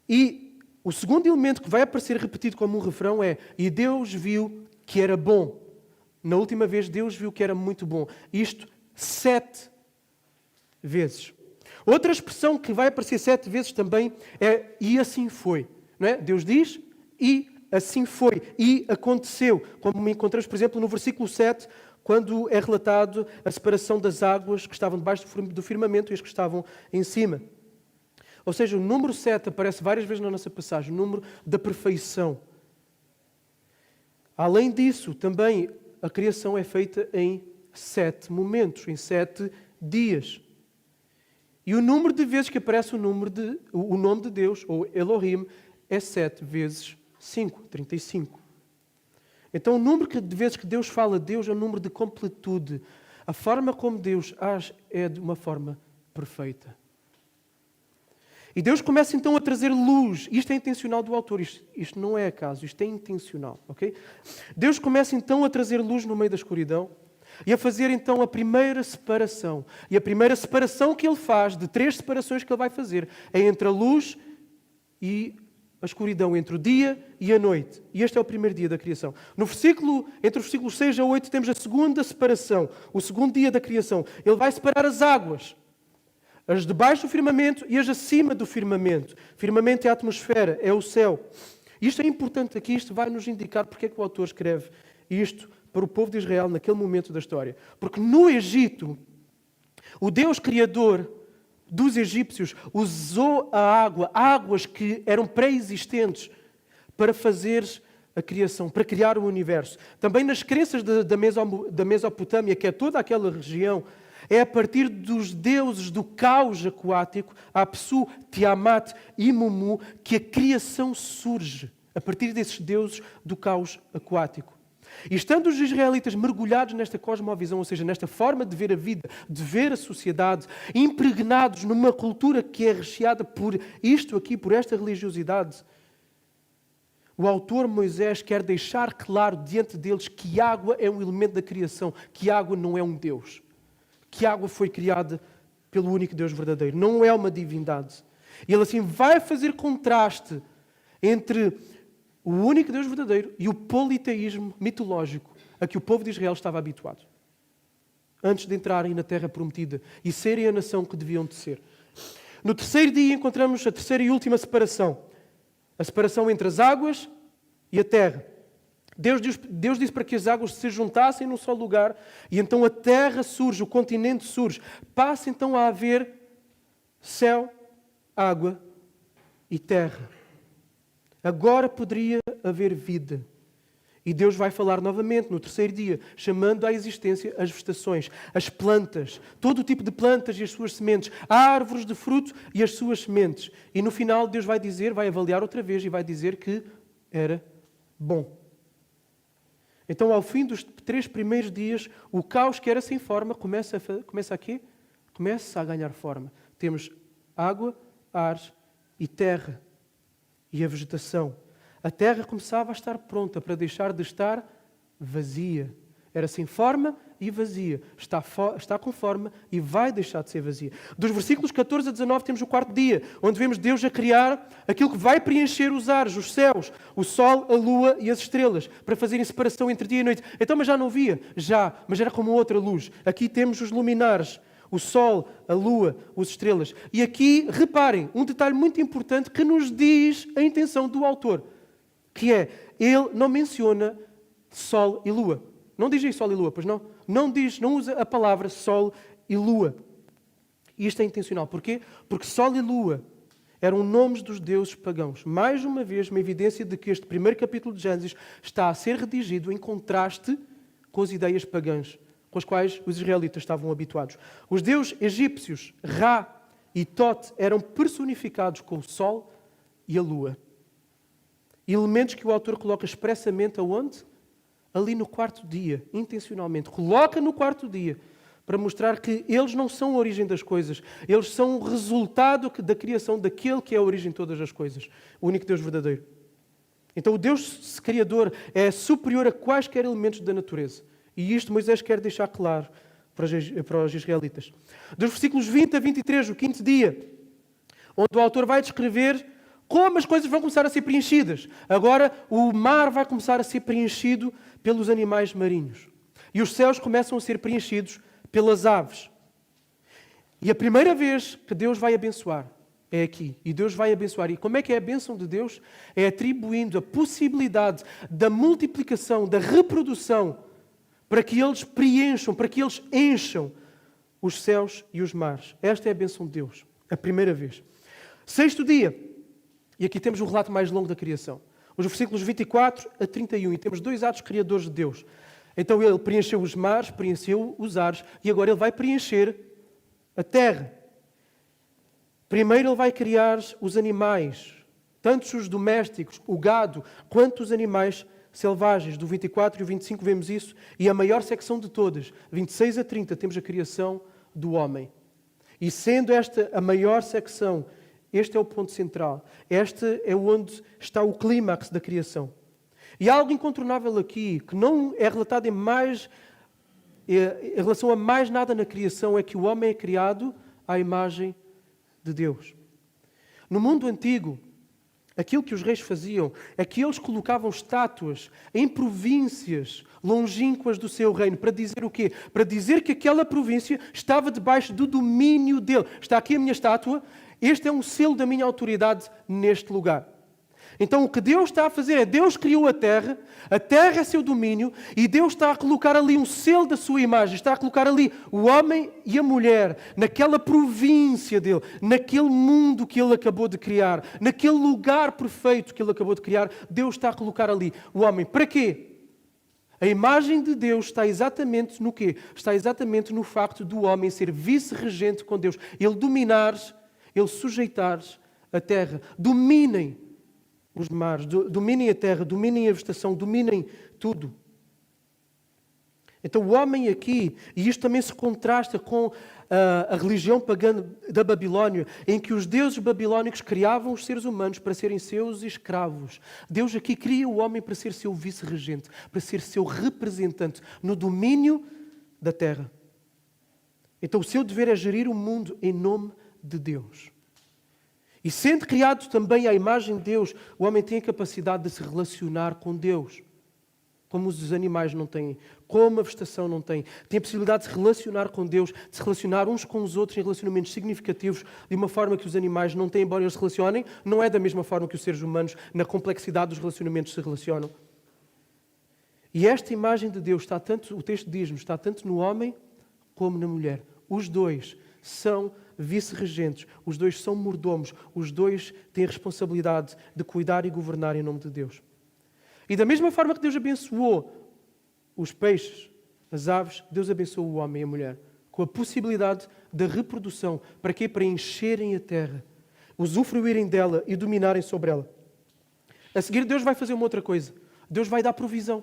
E o segundo elemento que vai aparecer repetido como um refrão é, e Deus viu que era bom. Na última vez, Deus viu que era muito bom. Isto 7 vezes. Outra expressão que vai aparecer 7 vezes também é e assim foi. Não é? Deus diz e assim foi. E aconteceu. Como encontramos, por exemplo, no versículo 7, quando é relatado a separação das águas que estavam debaixo do firmamento e as que estavam em cima. Ou seja, o número 7 aparece várias vezes na nossa passagem, o número da perfeição. Além disso, também a criação é feita em 7 momentos, em 7 dias. E o número de vezes que aparece o nome de Deus, ou Elohim, é 7 vezes 5, 35. Então o número de vezes que Deus fala Deus é o número de completude. A forma como Deus age é de uma forma perfeita. E Deus começa então a trazer luz. Isto é intencional do autor, isto não é acaso, isto é intencional. Okay? Deus começa então a trazer luz no meio da escuridão e a fazer então a primeira separação. E a primeira separação que ele faz, de 3 separações que ele vai fazer, é entre a luz e a escuridão, entre o dia e a noite. E este é o primeiro dia da criação. Entre os versículos 6 a 8 temos a segunda separação, o segundo dia da criação. Ele vai separar as águas. As debaixo do firmamento e as acima do firmamento. Firmamento é a atmosfera, é o céu. Isto é importante aqui, isto vai nos indicar porque é que o autor escreve isto para o povo de Israel naquele momento da história. Porque no Egito, o Deus Criador dos egípcios usou a água, águas que eram pré-existentes, para fazer a criação, para criar o universo. Também nas crenças da Mesopotâmia, que é toda aquela região, é a partir dos deuses do caos aquático, Apsu, Tiamat e Mumu, que a criação surge. A partir desses deuses do caos aquático. E estando os israelitas mergulhados nesta cosmovisão, ou seja, nesta forma de ver a vida, de ver a sociedade, impregnados numa cultura que é recheada por isto aqui, por esta religiosidade, o autor Moisés quer deixar claro diante deles que água é um elemento da criação, que água não é um Deus. Que a água foi criada pelo único Deus verdadeiro. Não é uma divindade. E ele assim vai fazer contraste entre o único Deus verdadeiro e o politeísmo mitológico a que o povo de Israel estava habituado. Antes de entrarem na terra prometida e serem a nação que deviam de ser. No terceiro dia encontramos a terceira e última separação. A separação entre as águas e a terra. Deus disse para que as águas se juntassem num só lugar e então a terra surge, o continente surge. Passa então a haver céu, água e terra. Agora poderia haver vida. E Deus vai falar novamente no terceiro dia, chamando à existência as vegetações, as plantas, todo o tipo de plantas e as suas sementes, árvores de fruto e as suas sementes. E no final Deus vai avaliar outra vez e vai dizer que era bom. Então, ao fim dos 3 primeiros dias, o caos que era sem forma começa a ganhar forma. Temos água, ar e terra. E a vegetação. A terra começava a estar pronta para deixar de estar vazia. Era sem forma e vazia. Está com forma e vai deixar de ser vazia. Dos versículos 14 a 19 temos o 4º dia, onde vemos Deus a criar aquilo que vai preencher os ares, os céus, o sol, a lua e as estrelas, para fazerem separação entre dia e noite. Então, mas já não havia? Já, mas era como outra luz. Aqui temos os luminares, o sol, a lua, as estrelas. E aqui, reparem, um detalhe muito importante que nos diz a intenção do autor, que é, ele não menciona sol e lua. Não diz aí sol e lua, pois não? Não usa a palavra sol e lua. E isto é intencional. Porquê? Porque sol e lua eram nomes dos deuses pagãos. Mais uma vez, uma evidência de que este primeiro capítulo de Gênesis está a ser redigido em contraste com as ideias pagãs com as quais os israelitas estavam habituados. Os deuses egípcios, Ra e Tot, eram personificados com o sol e a lua. Elementos que o autor coloca expressamente aonde? Ali no quarto dia, intencionalmente. Coloca no quarto dia, para mostrar que eles não são a origem das coisas. Eles são o resultado da criação daquele que é a origem de todas as coisas. O único Deus verdadeiro. Então o Deus Criador é superior a quaisquer elementos da natureza. E isto Moisés quer deixar claro para os israelitas. Dos versículos 20 a 23, o quinto dia, onde o autor vai descrever como as coisas vão começar a ser preenchidas. Agora o mar vai começar a ser preenchido pelos animais marinhos. E os céus começam a ser preenchidos pelas aves. E a primeira vez que Deus vai abençoar é aqui. E Deus vai abençoar. E como é que é a bênção de Deus? É atribuindo a possibilidade da multiplicação, da reprodução, para que eles preencham, para que eles encham os céus e os mares. Esta é a bênção de Deus. A primeira vez. Sexto dia. E aqui temos o relato mais longo da criação. Os versículos 24 a 31. E temos dois atos criadores de Deus. Então ele preencheu os mares, preencheu os ares e agora ele vai preencher a terra. Primeiro ele vai criar os animais, tanto os domésticos, o gado, quanto os animais selvagens. Do 24 e o 25 vemos isso. E a maior secção de todas, 26 a 30, temos a criação do homem. E sendo esta a maior secção, este é o ponto central. Este é onde está o clímax da criação. E há algo incontornável aqui, que não é relatado em relação a mais nada na criação, é que o homem é criado à imagem de Deus. No mundo antigo, aquilo que os reis faziam é que eles colocavam estátuas em províncias longínquas do seu reino. Para dizer o quê? Para dizer que aquela província estava debaixo do domínio dele. Está aqui a minha estátua. Este é um selo da minha autoridade neste lugar. Então o que Deus está a fazer é, Deus criou a terra é seu domínio e Deus está a colocar ali um selo da sua imagem, está a colocar ali o homem e a mulher, naquela província dele, naquele mundo que ele acabou de criar, naquele lugar perfeito que ele acabou de criar, Deus está a colocar ali o homem. Para quê? A imagem de Deus está exatamente no quê? Está exatamente no facto do homem ser vice-regente com Deus, ele dominar, ele sujeitar a terra. Dominem os mares, dominem a terra, dominem a vegetação, dominem tudo. Então o homem aqui, e isto também se contrasta com a religião pagã da Babilónia, em que os deuses babilónicos criavam os seres humanos para serem seus escravos. Deus aqui cria o homem para ser seu vice-regente, para ser seu representante no domínio da terra. Então o seu dever é gerir o mundo em nome de Deus. E sendo criado também à imagem de Deus, o homem tem a capacidade de se relacionar com Deus, como os animais não têm, como a vegetação não tem. Tem a possibilidade de se relacionar com Deus, de se relacionar uns com os outros em relacionamentos significativos, de uma forma que os animais não têm, embora eles se relacionem, não é da mesma forma que os seres humanos, na complexidade dos relacionamentos, se relacionam. E esta imagem de Deus está tanto, o texto diz-nos, está tanto no homem como na mulher. Os dois são vice-regentes, os dois são mordomos, os dois têm a responsabilidade de cuidar e governar em nome de Deus. E da mesma forma que Deus abençoou os peixes, as aves, Deus abençoou o homem e a mulher, com a possibilidade da reprodução. Para quê? Para encherem a terra, usufruírem dela e dominarem sobre ela. A seguir, Deus vai fazer uma outra coisa. Deus vai dar provisão.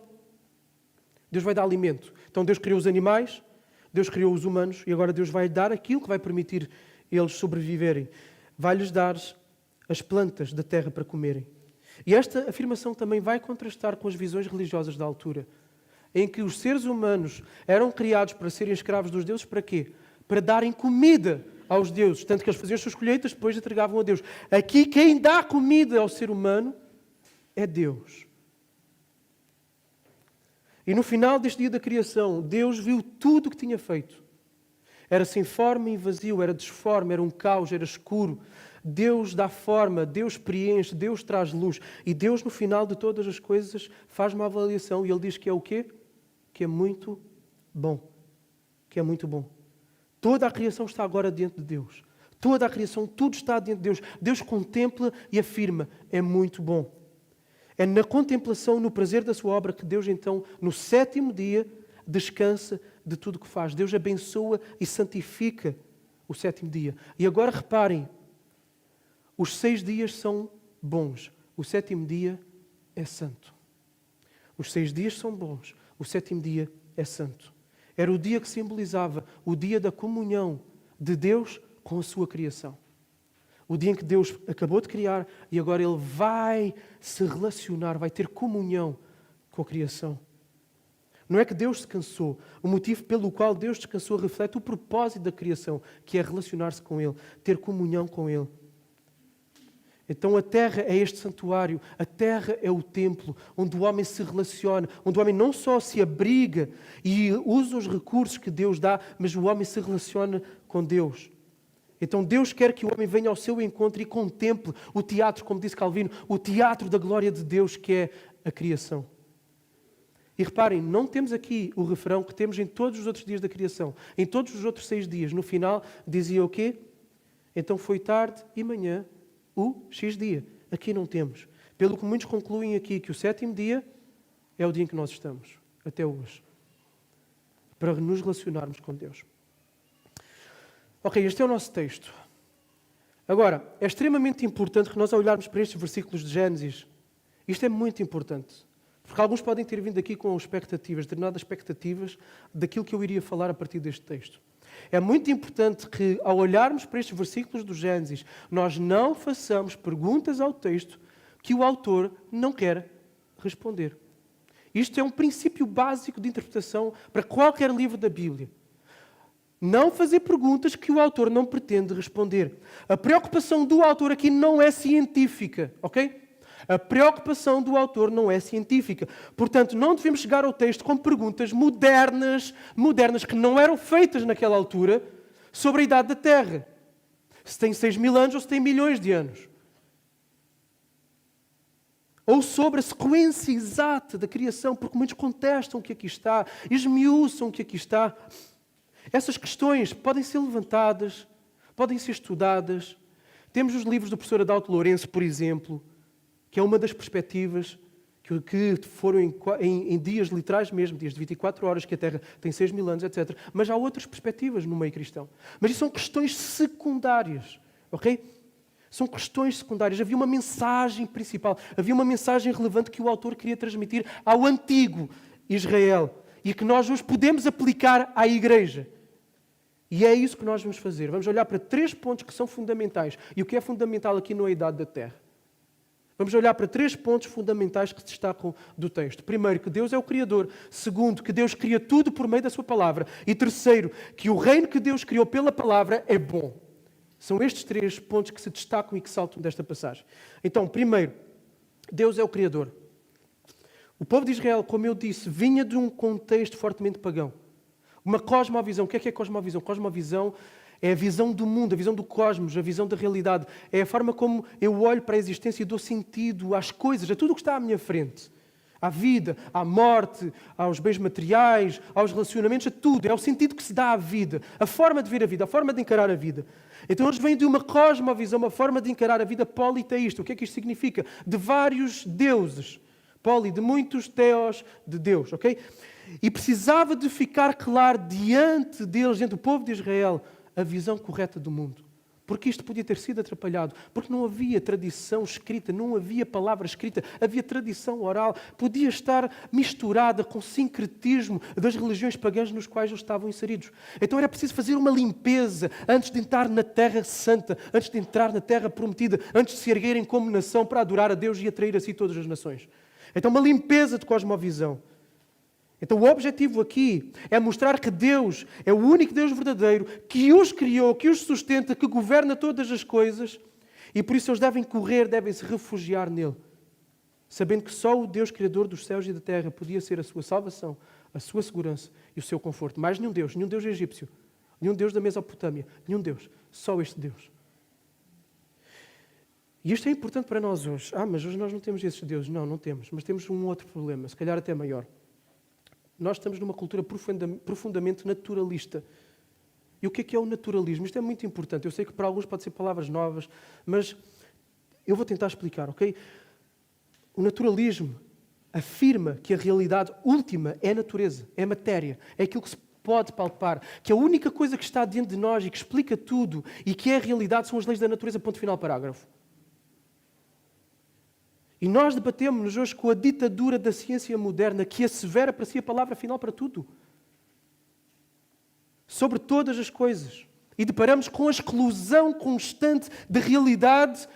Deus vai dar alimento. Então Deus criou os animais, Deus criou os humanos e agora Deus vai dar aquilo que vai permitir eles sobreviverem. Vai-lhes dar as plantas da terra para comerem. E esta afirmação também vai contrastar com as visões religiosas da altura, em que os seres humanos eram criados para serem escravos dos deuses. Para quê? Para darem comida aos deuses. Tanto que eles faziam as suas colheitas, depois entregavam a Deus. Aqui quem dá comida ao ser humano é Deus. E no final deste dia da criação, Deus viu tudo o que tinha feito. Era sem forma e vazio, era disforme, era um caos, era escuro. Deus dá forma, Deus preenche, Deus traz luz. E Deus, no final de todas as coisas, faz uma avaliação e Ele diz que é o quê? Que é muito bom. Que é muito bom. Toda a criação está agora diante de Deus. Toda a criação, tudo está diante de Deus. Deus contempla e afirma, é muito bom. É na contemplação, no prazer da sua obra que Deus, então, no sétimo dia, descansa de tudo o que faz. Deus abençoa e santifica o sétimo dia. E agora reparem, os 6 dias são bons. O sétimo dia é santo. Os 6 dias são bons. O sétimo dia é santo. Era o dia que simbolizava o dia da comunhão de Deus com a sua criação. O dia em que Deus acabou de criar e agora Ele vai se relacionar, vai ter comunhão com a criação. Não é que Deus se cansou. O motivo pelo qual Deus descansou reflete o propósito da criação, que é relacionar-se com Ele, ter comunhão com Ele. Então a terra é este santuário, a terra é o templo onde o homem se relaciona, onde o homem não só se abriga e usa os recursos que Deus dá, mas o homem se relaciona com Deus. Então Deus quer que o homem venha ao seu encontro e contemple o teatro, como disse Calvino, o teatro da glória de Deus, que é a criação. E reparem, não temos aqui o refrão que temos em todos os outros dias da criação. Em todos os outros 6 dias, no final, dizia o quê? Então foi tarde e manhã o X dia. Aqui não temos. Pelo que muitos concluem aqui que o sétimo dia é o dia em que nós estamos, até hoje, para nos relacionarmos com Deus. Ok, este é o nosso texto. Agora, é extremamente importante que nós, ao olharmos para estes versículos de Gênesis, isto é muito importante. Porque alguns podem ter vindo aqui com expectativas, determinadas expectativas daquilo que eu iria falar a partir deste texto. É muito importante que, ao olharmos para estes versículos do Gênesis, nós não façamos perguntas ao texto que o autor não quer responder. Isto é um princípio básico de interpretação para qualquer livro da Bíblia. Não fazer perguntas que o autor não pretende responder. A preocupação do autor aqui não é científica, ok? A preocupação do autor não é científica. Portanto, não devemos chegar ao texto com perguntas modernas que não eram feitas naquela altura, sobre a idade da Terra. Se tem 6.000 anos ou se tem milhões de anos. Ou sobre a sequência exata da criação, porque muitos contestam o que aqui está, esmiuçam o que aqui está. Essas questões podem ser levantadas, podem ser estudadas. Temos os livros do professor Adalto Lourenço, por exemplo, que é uma das perspectivas que foram em dias literais mesmo, dias de 24 horas, que a Terra tem 6.000 anos, etc. Mas há outras perspectivas no meio cristão. Mas isso são questões secundárias, ok? São questões secundárias. Havia uma mensagem principal, havia uma mensagem relevante que o autor queria transmitir ao antigo Israel e que nós hoje podemos aplicar à Igreja. E é isso que nós vamos fazer. Vamos olhar para 3 pontos que são fundamentais. E o que é fundamental aqui não é a idade da Terra. Vamos olhar para 3 pontos fundamentais que se destacam do texto. Primeiro, que Deus é o Criador. Segundo, que Deus cria tudo por meio da sua palavra. E terceiro, que o reino que Deus criou pela palavra é bom. São estes 3 pontos que se destacam e que saltam desta passagem. Então, primeiro, Deus é o Criador. O povo de Israel, como eu disse, vinha de um contexto fortemente pagão. Uma cosmovisão. O que é cosmovisão? Cosmovisão é a visão do mundo, a visão do cosmos, a visão da realidade. É a forma como eu olho para a existência e dou sentido às coisas, a tudo o que está à minha frente. À vida, à morte, aos bens materiais, aos relacionamentos, a tudo. É o sentido que se dá à vida, a forma de ver a vida, a forma de encarar a vida. Então eles vêm de uma cosmovisão, uma forma de encarar a vida politeísta. O que é que isto significa? De vários deuses. Poli, de muitos, teos, de Deus, ok? E precisava de ficar claro diante deles, diante do povo de Israel, a visão correta do mundo. Porque isto podia ter sido atrapalhado. Porque não havia tradição escrita, não havia palavra escrita, havia tradição oral. Podia estar misturada com o sincretismo das religiões pagãs nos quais eles estavam inseridos. Então era preciso fazer uma limpeza antes de entrar na Terra Santa, antes de entrar na Terra Prometida, antes de se erguerem como nação para adorar a Deus e atrair a si todas as nações. Então uma limpeza de cosmovisão. Então o objetivo aqui é mostrar que Deus é o único Deus verdadeiro, que os criou, que os sustenta, que governa todas as coisas e por isso eles devem correr, devem se refugiar nele, sabendo que só o Deus Criador dos céus e da terra podia ser a sua salvação, a sua segurança e o seu conforto. Mais nenhum Deus egípcio, nenhum Deus da Mesopotâmia, nenhum Deus, só este Deus. E isto é importante para nós hoje. Mas hoje nós não temos esses deuses. Não temos, mas temos um outro problema, se calhar até maior. Nós estamos numa cultura profundamente naturalista. E o que é o naturalismo? Isto é muito importante. Eu sei que para alguns pode ser palavras novas, mas eu vou tentar explicar, ok? O naturalismo afirma que a realidade última é a natureza, é a matéria, é aquilo que se pode palpar, que a única coisa que está diante de nós e que explica tudo e que é a realidade são as leis da natureza, ponto final, parágrafo. E nós debatemos-nos hoje com a ditadura da ciência moderna que assevera para si a palavra final para tudo. Sobre todas as coisas. E deparamos com a exclusão constante da realidade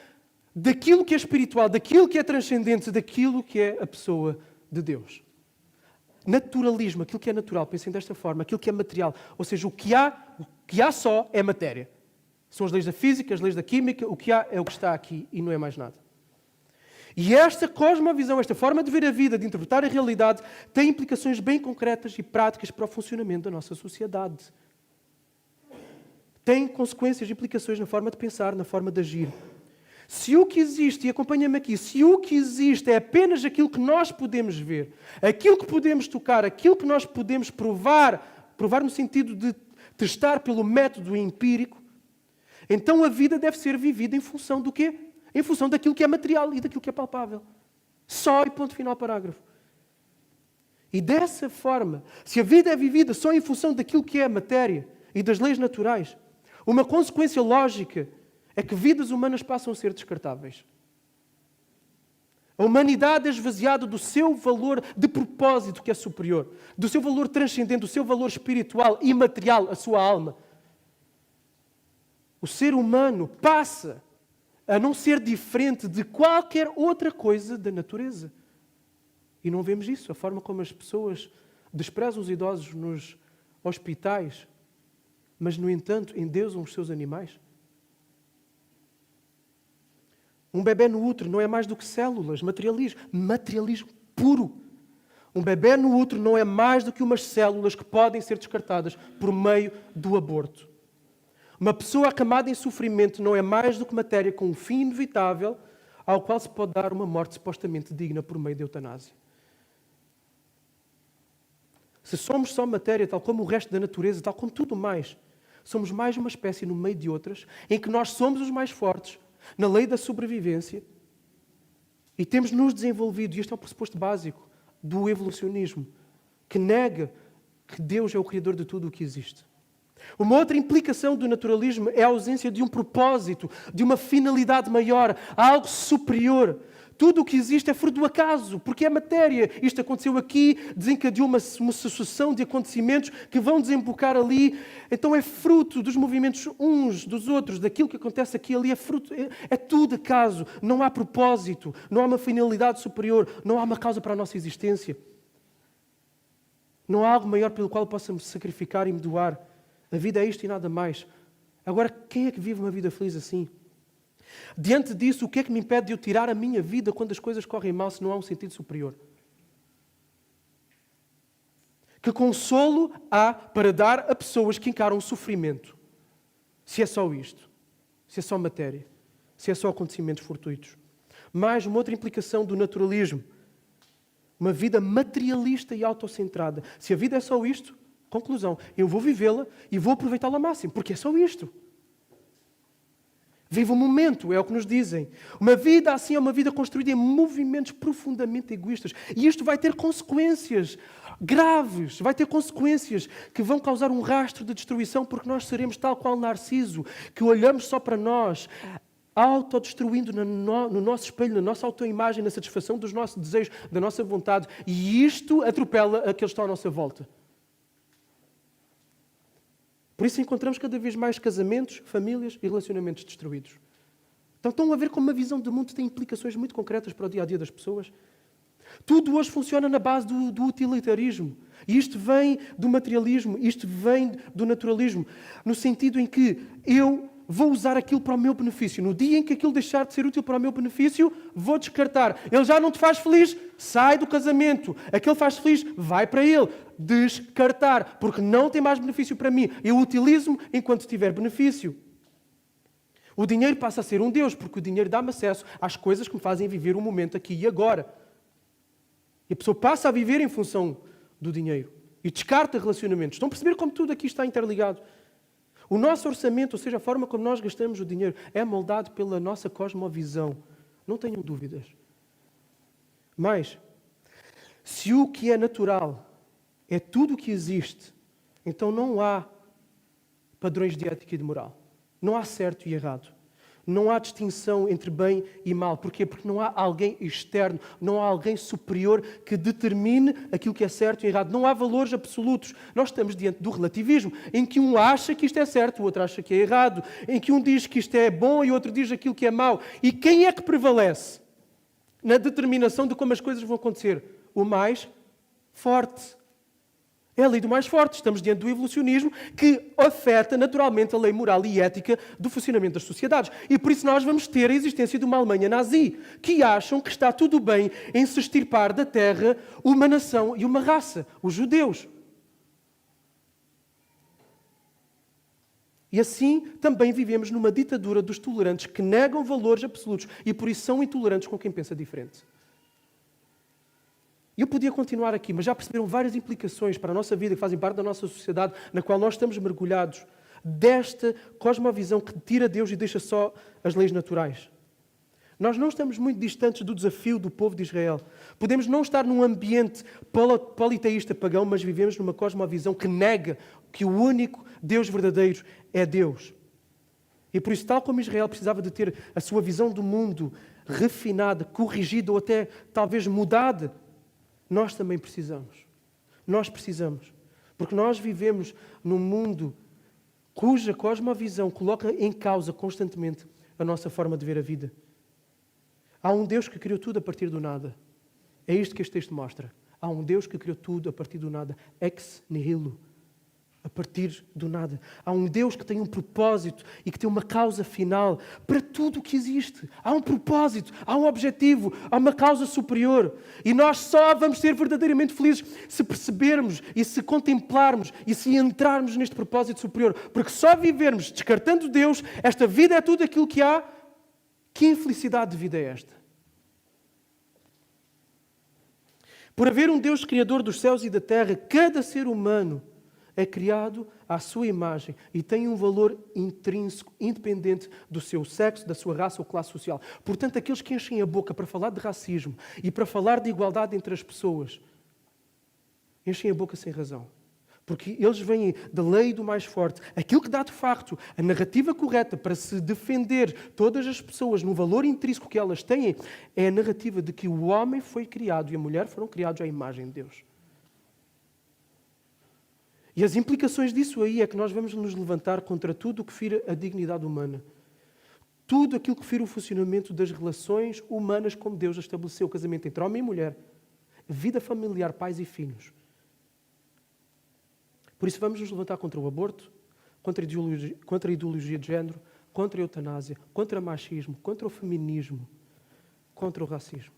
daquilo que é espiritual, daquilo que é transcendente, daquilo que é a pessoa de Deus. Naturalismo, aquilo que é natural, pensem desta forma, aquilo que é material. Ou seja, o que há só é matéria. São as leis da física, as leis da química, o que há é o que está aqui e não é mais nada. E esta cosmovisão, esta forma de ver a vida, de interpretar a realidade, tem implicações bem concretas e práticas para o funcionamento da nossa sociedade. Tem consequências e implicações na forma de pensar, na forma de agir. Se o que existe, e acompanha-me aqui, se o que existe é apenas aquilo que nós podemos ver, aquilo que podemos tocar, aquilo que nós podemos provar no sentido de testar pelo método empírico, então a vida deve ser vivida em função do quê? Em função daquilo que é material e daquilo que é palpável. Só e ponto final parágrafo. E dessa forma, se a vida é vivida só em função daquilo que é matéria e das leis naturais, uma consequência lógica é que vidas humanas passam a ser descartáveis. A humanidade é esvaziada do seu valor de propósito que é superior, do seu valor transcendente, do seu valor espiritual, imaterial, a sua alma. O ser humano passa a não ser diferente de qualquer outra coisa da natureza. E não vemos isso, a forma como as pessoas desprezam os idosos nos hospitais, mas, no entanto, endeusam os seus animais. Um bebê no útero não é mais do que células, materialismo puro. Um bebê no útero não é mais do que umas células que podem ser descartadas por meio do aborto. Uma pessoa acamada em sofrimento não é mais do que matéria com um fim inevitável ao qual se pode dar uma morte supostamente digna por meio de eutanásia. Se somos só matéria, tal como o resto da natureza, tal como tudo mais, somos mais uma espécie no meio de outras, em que nós somos os mais fortes, na lei da sobrevivência, e temos nos desenvolvido, e este é o pressuposto básico do evolucionismo, que nega que Deus é o Criador de tudo o que existe. Uma outra implicação do naturalismo é a ausência de um propósito, de uma finalidade maior, algo superior. Tudo o que existe é fruto do acaso, porque é matéria. Isto aconteceu aqui, desencadeou uma sucessão de acontecimentos que vão desembocar ali. Então é fruto dos movimentos uns dos outros, daquilo que acontece aqui e ali. É tudo acaso. Não há propósito, não há uma finalidade superior, não há uma causa para a nossa existência. Não há algo maior pelo qual possamos sacrificar e me doar. A vida é isto e nada mais. Agora, quem é que vive uma vida feliz assim? Diante disso, o que é que me impede de eu tirar a minha vida quando as coisas correm mal, se não há um sentido superior? Que consolo há para dar a pessoas que encaram o sofrimento? Se é só isto, se é só matéria, se é só acontecimentos fortuitos. Mais uma outra implicação do naturalismo. Uma vida materialista e autocentrada. Se a vida é só isto, conclusão, eu vou vivê-la e vou aproveitá-la ao máximo, porque é só isto. Viva o momento, é o que nos dizem. Uma vida assim é uma vida construída em movimentos profundamente egoístas. E isto vai ter consequências graves, vai ter consequências que vão causar um rastro de destruição, porque nós seremos tal qual Narciso, que olhamos só para nós, autodestruindo no nosso espelho, na nossa autoimagem, na satisfação dos nossos desejos, da nossa vontade. E isto atropela aqueles que estão à nossa volta. Por isso encontramos cada vez mais casamentos, famílias e relacionamentos destruídos. Então estão a ver como uma visão do mundo tem implicações muito concretas para o dia-a-dia das pessoas. Tudo hoje funciona na base do utilitarismo. E isto vem do materialismo, isto vem do naturalismo, no sentido em que eu vou usar aquilo para o meu benefício. No dia em que aquilo deixar de ser útil para o meu benefício, vou descartar. Ele já não te faz feliz, sai do casamento. Aquele faz feliz, vai para ele. Descartar, porque não tem mais benefício para mim. Eu utilizo-me enquanto tiver benefício. O dinheiro passa a ser um Deus, porque o dinheiro dá-me acesso às coisas que me fazem viver o momento aqui e agora. E a pessoa passa a viver em função do dinheiro. E descarta relacionamentos. Estão a perceber como tudo aqui está interligado? O nosso orçamento, ou seja, a forma como nós gastamos o dinheiro, é moldado pela nossa cosmovisão. Não tenham dúvidas. Mas, se o que é natural é tudo o que existe, então não há padrões de ética e de moral. Não há certo e errado. Não há distinção entre bem e mal. Porquê? Porque não há alguém externo, não há alguém superior que determine aquilo que é certo e errado. Não há valores absolutos. Nós estamos diante do relativismo, em que um acha que isto é certo, o outro acha que é errado, em que um diz que isto é bom e o outro diz aquilo que é mau. E quem é que prevalece na determinação de como as coisas vão acontecer? O mais forte. É a lei do mais forte. Estamos diante do evolucionismo que afeta naturalmente a lei moral e ética do funcionamento das sociedades. E por isso nós vamos ter a existência de uma Alemanha nazi, que acham que está tudo bem em se extirpar da terra uma nação e uma raça, os judeus. E assim também vivemos numa ditadura dos tolerantes que negam valores absolutos e por isso são intolerantes com quem pensa diferente. Eu podia continuar aqui, mas já perceberam várias implicações para a nossa vida que fazem parte da nossa sociedade, na qual nós estamos mergulhados, desta cosmovisão que tira Deus e deixa só as leis naturais. Nós não estamos muito distantes do desafio do povo de Israel. Podemos não estar num ambiente politeísta pagão, mas vivemos numa cosmovisão que nega que o único Deus verdadeiro é Deus. E por isso, tal como Israel precisava de ter a sua visão do mundo refinada, corrigida ou até talvez mudada, nós também precisamos. Nós precisamos. Porque nós vivemos num mundo cuja cosmovisão coloca em causa constantemente a nossa forma de ver a vida. Há um Deus que criou tudo a partir do nada. É isto que este texto mostra. Há um Deus que criou tudo a partir do nada. Ex nihilo. A partir do nada. Há um Deus que tem um propósito e que tem uma causa final para tudo o que existe. Há um propósito, há um objetivo, há uma causa superior. E nós só vamos ser verdadeiramente felizes se percebermos e se contemplarmos e se entrarmos neste propósito superior. Porque só vivermos descartando Deus, esta vida é tudo aquilo que há. Que infelicidade de vida é esta? Por haver um Deus criador dos céus e da terra, cada ser humano é criado à sua imagem e tem um valor intrínseco, independente do seu sexo, da sua raça ou classe social. Portanto, aqueles que enchem a boca para falar de racismo e para falar de igualdade entre as pessoas, enchem a boca sem razão. Porque eles vêm da lei do mais forte. Aquilo que dá de facto a narrativa correta para se defender todas as pessoas no valor intrínseco que elas têm é a narrativa de que o homem foi criado e a mulher foram criados à imagem de Deus. E as implicações disso aí é que nós vamos nos levantar contra tudo o que fira a dignidade humana. Tudo aquilo que fira o funcionamento das relações humanas como Deus estabeleceu, o casamento entre homem e mulher, vida familiar, pais e filhos. Por isso vamos nos levantar contra o aborto, contra a ideologia de género, contra a eutanásia, contra o machismo, contra o feminismo, contra o racismo.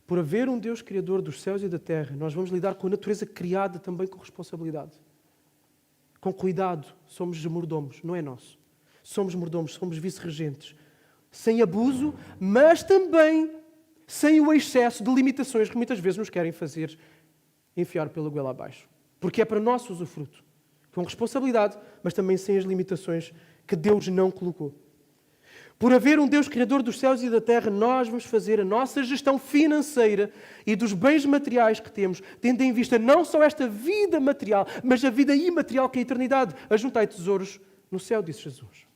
Por haver um Deus criador dos céus e da terra, nós vamos lidar com a natureza criada também com responsabilidade. Com cuidado, somos mordomos, não é nosso. Somos mordomos, somos vice-regentes. Sem abuso, mas também sem o excesso de limitações que muitas vezes nos querem fazer enfiar pela goela abaixo. Porque é para nosso usufruto. Com responsabilidade, mas também sem as limitações que Deus não colocou. Por haver um Deus criador dos céus e da terra, nós vamos fazer a nossa gestão financeira e dos bens materiais que temos, tendo em vista não só esta vida material, mas a vida imaterial que é a eternidade. Ajuntai tesouros no céu, disse Jesus.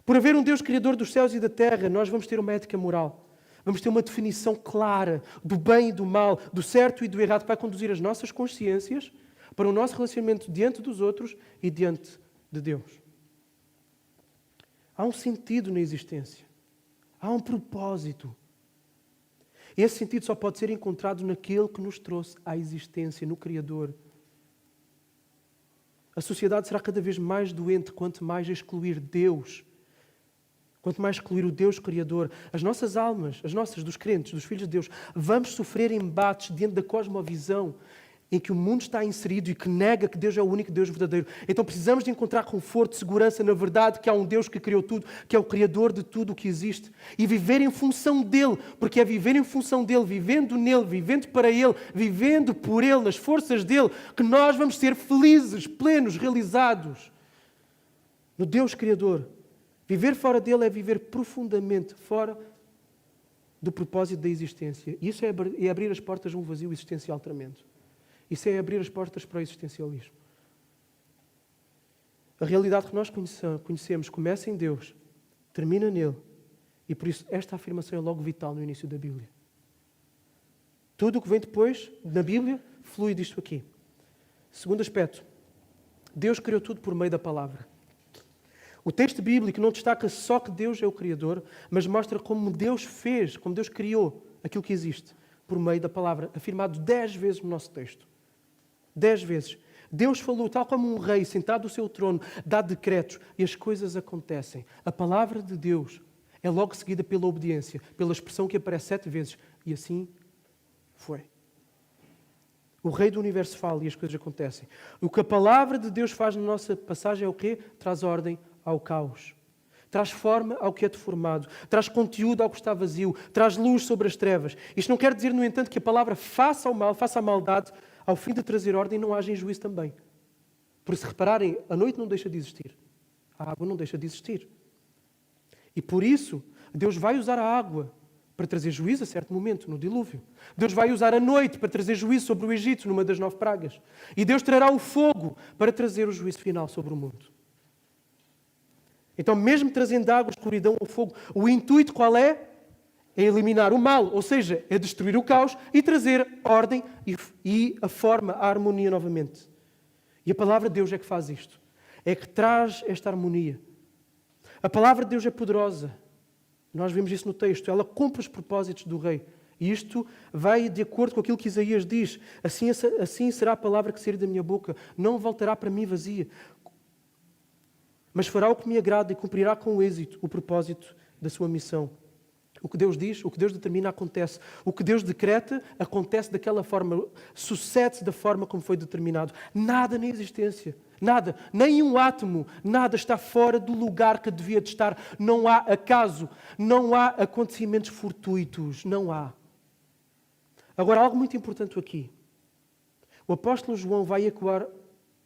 Por haver um Deus criador dos céus e da terra, nós vamos ter uma ética moral. Vamos ter uma definição clara do bem e do mal, do certo e do errado, que vai conduzir as nossas consciências para o nosso relacionamento diante dos outros e diante de Deus. Há um sentido na existência. Há um propósito. E esse sentido só pode ser encontrado naquele que nos trouxe à existência, no Criador. A sociedade será cada vez mais doente quanto mais excluir Deus. Quanto mais excluir o Deus Criador. As nossas almas, as nossas, dos crentes, dos filhos de Deus, vamos sofrer embates diante da cosmovisão em que o mundo está inserido e que nega que Deus é o único Deus verdadeiro. Então precisamos de encontrar conforto, segurança na verdade que há um Deus que criou tudo, que é o Criador de tudo o que existe. E viver em função dEle, porque é viver em função dEle, vivendo nele, vivendo para Ele, vivendo por Ele, nas forças dEle, que nós vamos ser felizes, plenos, realizados no Deus Criador. Viver fora dEle é viver profundamente fora do propósito da existência. E isso é abrir as portas a um vazio existencial tremendo. Isso é abrir as portas para o existencialismo. A realidade que nós conhecemos começa em Deus, termina nele. E por isso esta afirmação é logo vital no início da Bíblia. Tudo o que vem depois, na Bíblia, flui disto aqui. Segundo aspecto, Deus criou tudo por meio da palavra. O texto bíblico não destaca só que Deus é o Criador, mas mostra como Deus fez, como Deus criou aquilo que existe por meio da palavra, afirmado 10 vezes no nosso texto. 10 vezes. Deus falou, tal como um rei sentado no seu trono, dá decretos e as coisas acontecem. A palavra de Deus é logo seguida pela obediência, pela expressão que aparece 7 vezes. E assim foi. O Rei do Universo fala e as coisas acontecem. O que a palavra de Deus faz na nossa passagem é o quê? Traz ordem ao caos. Traz forma ao que é deformado. Traz conteúdo ao que está vazio. Traz luz sobre as trevas. Isto não quer dizer, no entanto, que a palavra faça o mal, faça a maldade, ao fim de trazer ordem, não haja em juízo também. Por se repararem, a noite não deixa de existir. A água não deixa de existir. E por isso, Deus vai usar a água para trazer juízo a certo momento, no dilúvio. Deus vai usar a noite para trazer juízo sobre o Egito, numa das 9 pragas. E Deus trará o fogo para trazer o juízo final sobre o mundo. Então, mesmo trazendo água, escuridão ou fogo, o intuito qual é? É eliminar o mal, ou seja, é destruir o caos e trazer ordem e a forma, a harmonia novamente. E a palavra de Deus é que faz isto. É que traz esta harmonia. A palavra de Deus é poderosa. Nós vemos isso no texto. Ela cumpre os propósitos do rei. E isto vai de acordo com aquilo que Isaías diz. Assim será a palavra que sair da minha boca. Não voltará para mim vazia. Mas fará o que me agrada e cumprirá com êxito o propósito da sua missão. O que Deus diz, o que Deus determina, acontece. O que Deus decreta, acontece daquela forma. Sucede-se da forma como foi determinado. Nada na existência, nada, nem um átomo, nada está fora do lugar que devia de estar. Não há acaso, não há acontecimentos fortuitos, não há. Agora, algo muito importante aqui. O apóstolo João vai ecoar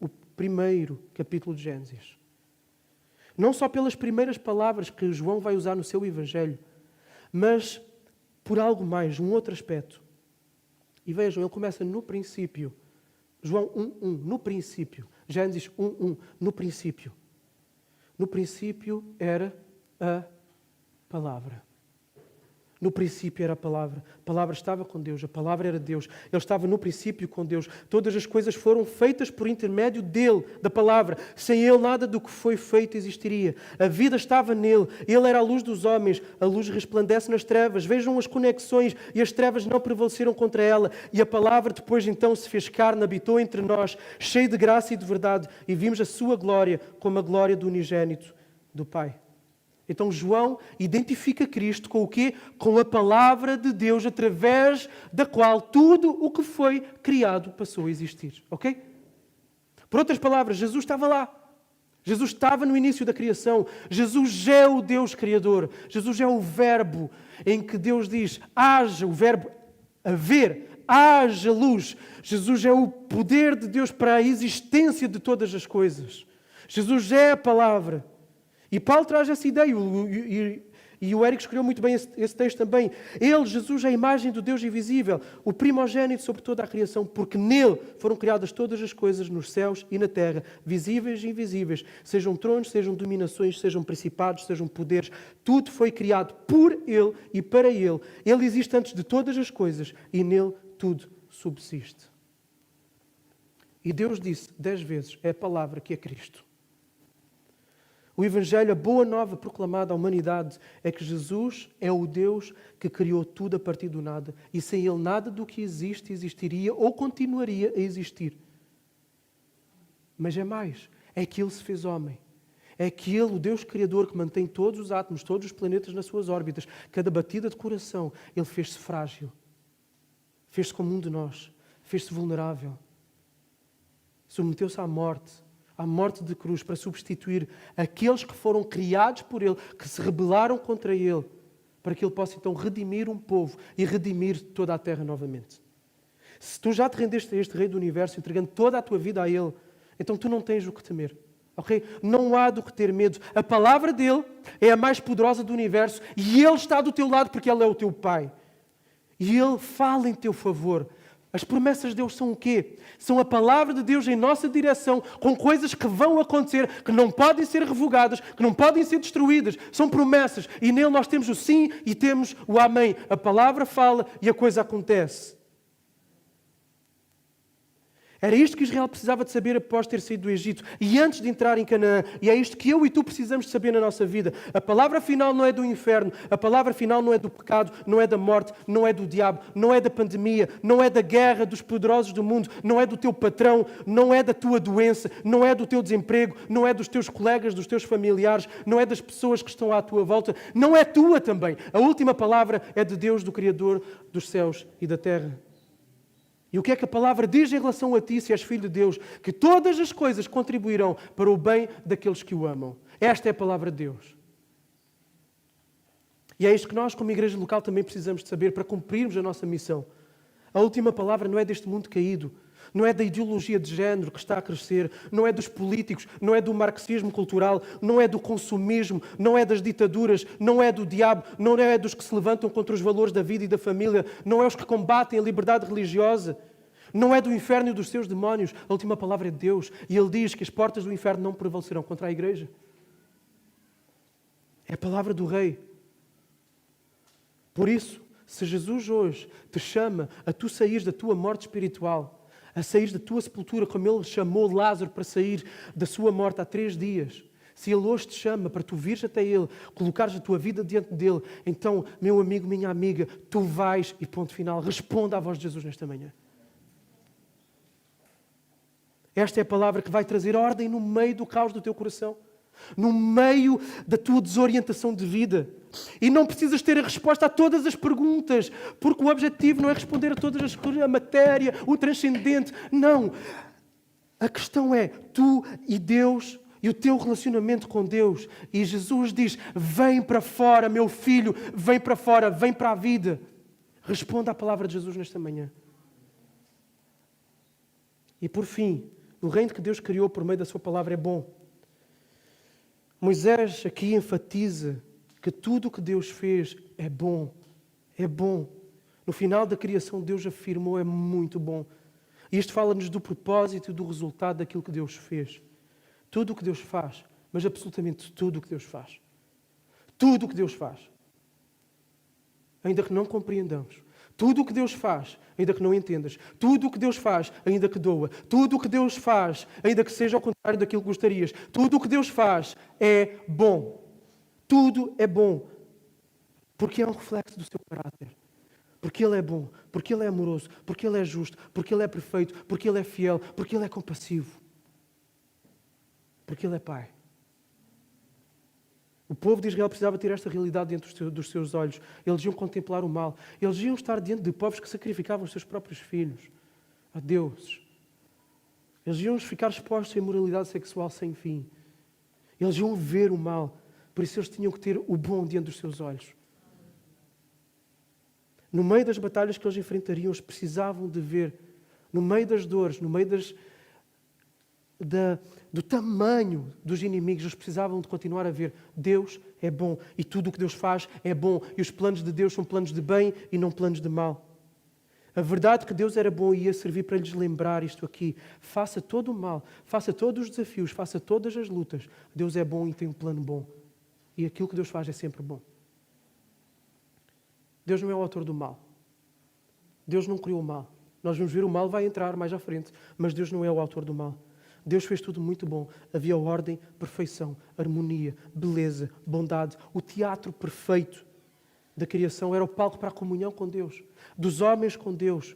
o primeiro capítulo de Gênesis. Não só pelas primeiras palavras que João vai usar no seu Evangelho, mas por algo mais, um outro aspecto. E vejam, ele começa no princípio. João 1:1, no princípio. Gênesis 1:1, no princípio. No princípio era a palavra. No princípio era a palavra estava com Deus, a palavra era Deus, ele estava no princípio com Deus, todas as coisas foram feitas por intermédio dele, da palavra, sem ele nada do que foi feito existiria, a vida estava nele, ele era a luz dos homens, a luz resplandece nas trevas, vejam as conexões e as trevas não prevaleceram contra ela, e a palavra depois então se fez carne, habitou entre nós, cheio de graça e de verdade, e vimos a sua glória como a glória do unigênito do Pai. Então João identifica Cristo com o quê? Com a palavra de Deus, através da qual tudo o que foi criado passou a existir. Ok? Por outras palavras, Jesus estava lá. Jesus estava no início da criação. Jesus é o Deus Criador. Jesus é o verbo em que Deus diz, haja, o verbo haver, haja luz. Jesus é o poder de Deus para a existência de todas as coisas. Jesus é a palavra. E Paulo traz essa ideia, e o Érico escreveu muito bem esse texto também. Ele, Jesus, é a imagem do Deus invisível, o primogênito sobre toda a criação, porque nele foram criadas todas as coisas nos céus e na terra, visíveis e invisíveis, sejam tronos, sejam dominações, sejam principados, sejam poderes. Tudo foi criado por ele e para ele. Ele existe antes de todas as coisas e nele tudo subsiste. E Deus disse 10 vezes, é a palavra que é Cristo. O Evangelho, a boa nova proclamada à humanidade, é que Jesus é o Deus que criou tudo a partir do nada. E sem Ele nada do que existe existiria ou continuaria a existir. Mas é mais, é que Ele se fez homem. É que Ele, o Deus Criador, que mantém todos os átomos, todos os planetas nas suas órbitas, cada batida de coração, Ele fez-se frágil. Fez-se como um de nós. Fez-se vulnerável. Submeteu-se à morte de cruz, para substituir aqueles que foram criados por Ele, que se rebelaram contra Ele, para que Ele possa então redimir um povo e redimir toda a terra novamente. Se tu já te rendeste a este Rei do Universo, entregando toda a tua vida a Ele, então tu não tens o que temer. Okay? Não há do que ter medo. A palavra dEle é a mais poderosa do universo e Ele está do teu lado porque Ele é o teu Pai. E Ele fala em teu favor. As promessas de Deus são o quê? São a palavra de Deus em nossa direção, com coisas que vão acontecer, que não podem ser revogadas, que não podem ser destruídas. São promessas. E nele nós temos o sim e temos o amém. A palavra fala e a coisa acontece. Era isto que Israel precisava de saber após ter saído do Egito e antes de entrar em Canaã. E é isto que eu e tu precisamos de saber na nossa vida. A palavra final não é do inferno, a palavra final não é do pecado, não é da morte, não é do diabo, não é da pandemia, não é da guerra dos poderosos do mundo, não é do teu patrão, não é da tua doença, não é do teu desemprego, não é dos teus colegas, dos teus familiares, não é das pessoas que estão à tua volta, não é tua também. A última palavra é de Deus, do Criador dos céus e da terra. E o que é que a palavra diz em relação a ti, se és filho de Deus? Que todas as coisas contribuirão para o bem daqueles que o amam. Esta é a palavra de Deus. E é isto que nós, como igreja local, também precisamos de saber para cumprirmos a nossa missão. A última palavra não é deste mundo caído, não é da ideologia de género que está a crescer, não é dos políticos, não é do marxismo cultural, não é do consumismo, não é das ditaduras, não é do diabo, não é dos que se levantam contra os valores da vida e da família, não é os que combatem a liberdade religiosa, não é do inferno e dos seus demónios. A última palavra é de Deus. E Ele diz que as portas do inferno não prevalecerão contra a igreja. É a palavra do Rei. Por isso, se Jesus hoje te chama a tu saíres da tua morte espiritual, a sair da tua sepultura, como Ele chamou Lázaro para sair da sua morte há 3 dias, se Ele hoje te chama para tu vires até Ele, colocares a tua vida diante dEle, então, meu amigo, minha amiga, tu vais e ponto final. Responda à voz de Jesus nesta manhã. Esta é a palavra que vai trazer ordem no meio do caos do teu coração, no meio da tua desorientação de vida. E não precisas ter a resposta a todas as perguntas, porque o objetivo não é responder a todas as coisas, a matéria, o transcendente. Não. A questão é tu e Deus e o teu relacionamento com Deus. E Jesus diz, vem para fora, meu filho, vem para fora, vem para a vida. Responda à palavra de Jesus nesta manhã. E por fim, o reino que Deus criou por meio da sua palavra é bom. Moisés aqui enfatiza que tudo o que Deus fez é bom. É bom. No final da criação, Deus afirmou, é muito bom. E isto fala-nos do propósito e do resultado daquilo que Deus fez. Tudo o que Deus faz, mas absolutamente tudo o que Deus faz. Tudo o que Deus faz. Ainda que não compreendamos. Tudo o que Deus faz, ainda que não entendas. Tudo o que Deus faz, ainda que doa. Tudo o que Deus faz, ainda que seja ao contrário daquilo que gostarias. Tudo o que Deus faz é bom. Tudo é bom. Porque é um reflexo do seu caráter. Porque Ele é bom. Porque Ele é amoroso. Porque Ele é justo. Porque Ele é perfeito. Porque Ele é fiel. Porque Ele é compassivo. Porque Ele é Pai. O povo de Israel precisava ter esta realidade dentro dos seus olhos. Eles iam contemplar o mal. Eles iam estar diante de povos que sacrificavam os seus próprios filhos a deuses. Eles iam ficar expostos à imoralidade sexual sem fim. Eles iam ver o mal. Por isso eles tinham que ter o bom diante dos seus olhos. No meio das batalhas que eles enfrentariam, eles precisavam de ver, no meio das dores, no meio do tamanho dos inimigos, eles precisavam de continuar a ver Deus é bom e tudo o que Deus faz é bom e os planos de Deus são planos de bem e não planos de mal. A verdade que Deus era bom ia servir para lhes lembrar isto aqui. Faça todo o mal, faça todos os desafios, faça todas as lutas. Deus é bom e tem um plano bom. E aquilo que Deus faz é sempre bom. Deus não é o autor do mal. Deus não criou o mal. Nós vamos ver o mal vai entrar mais à frente, mas Deus não é o autor do mal. Deus fez tudo muito bom. Havia ordem, perfeição, harmonia, beleza, bondade. O teatro perfeito da criação era o palco para a comunhão com Deus, dos homens com Deus.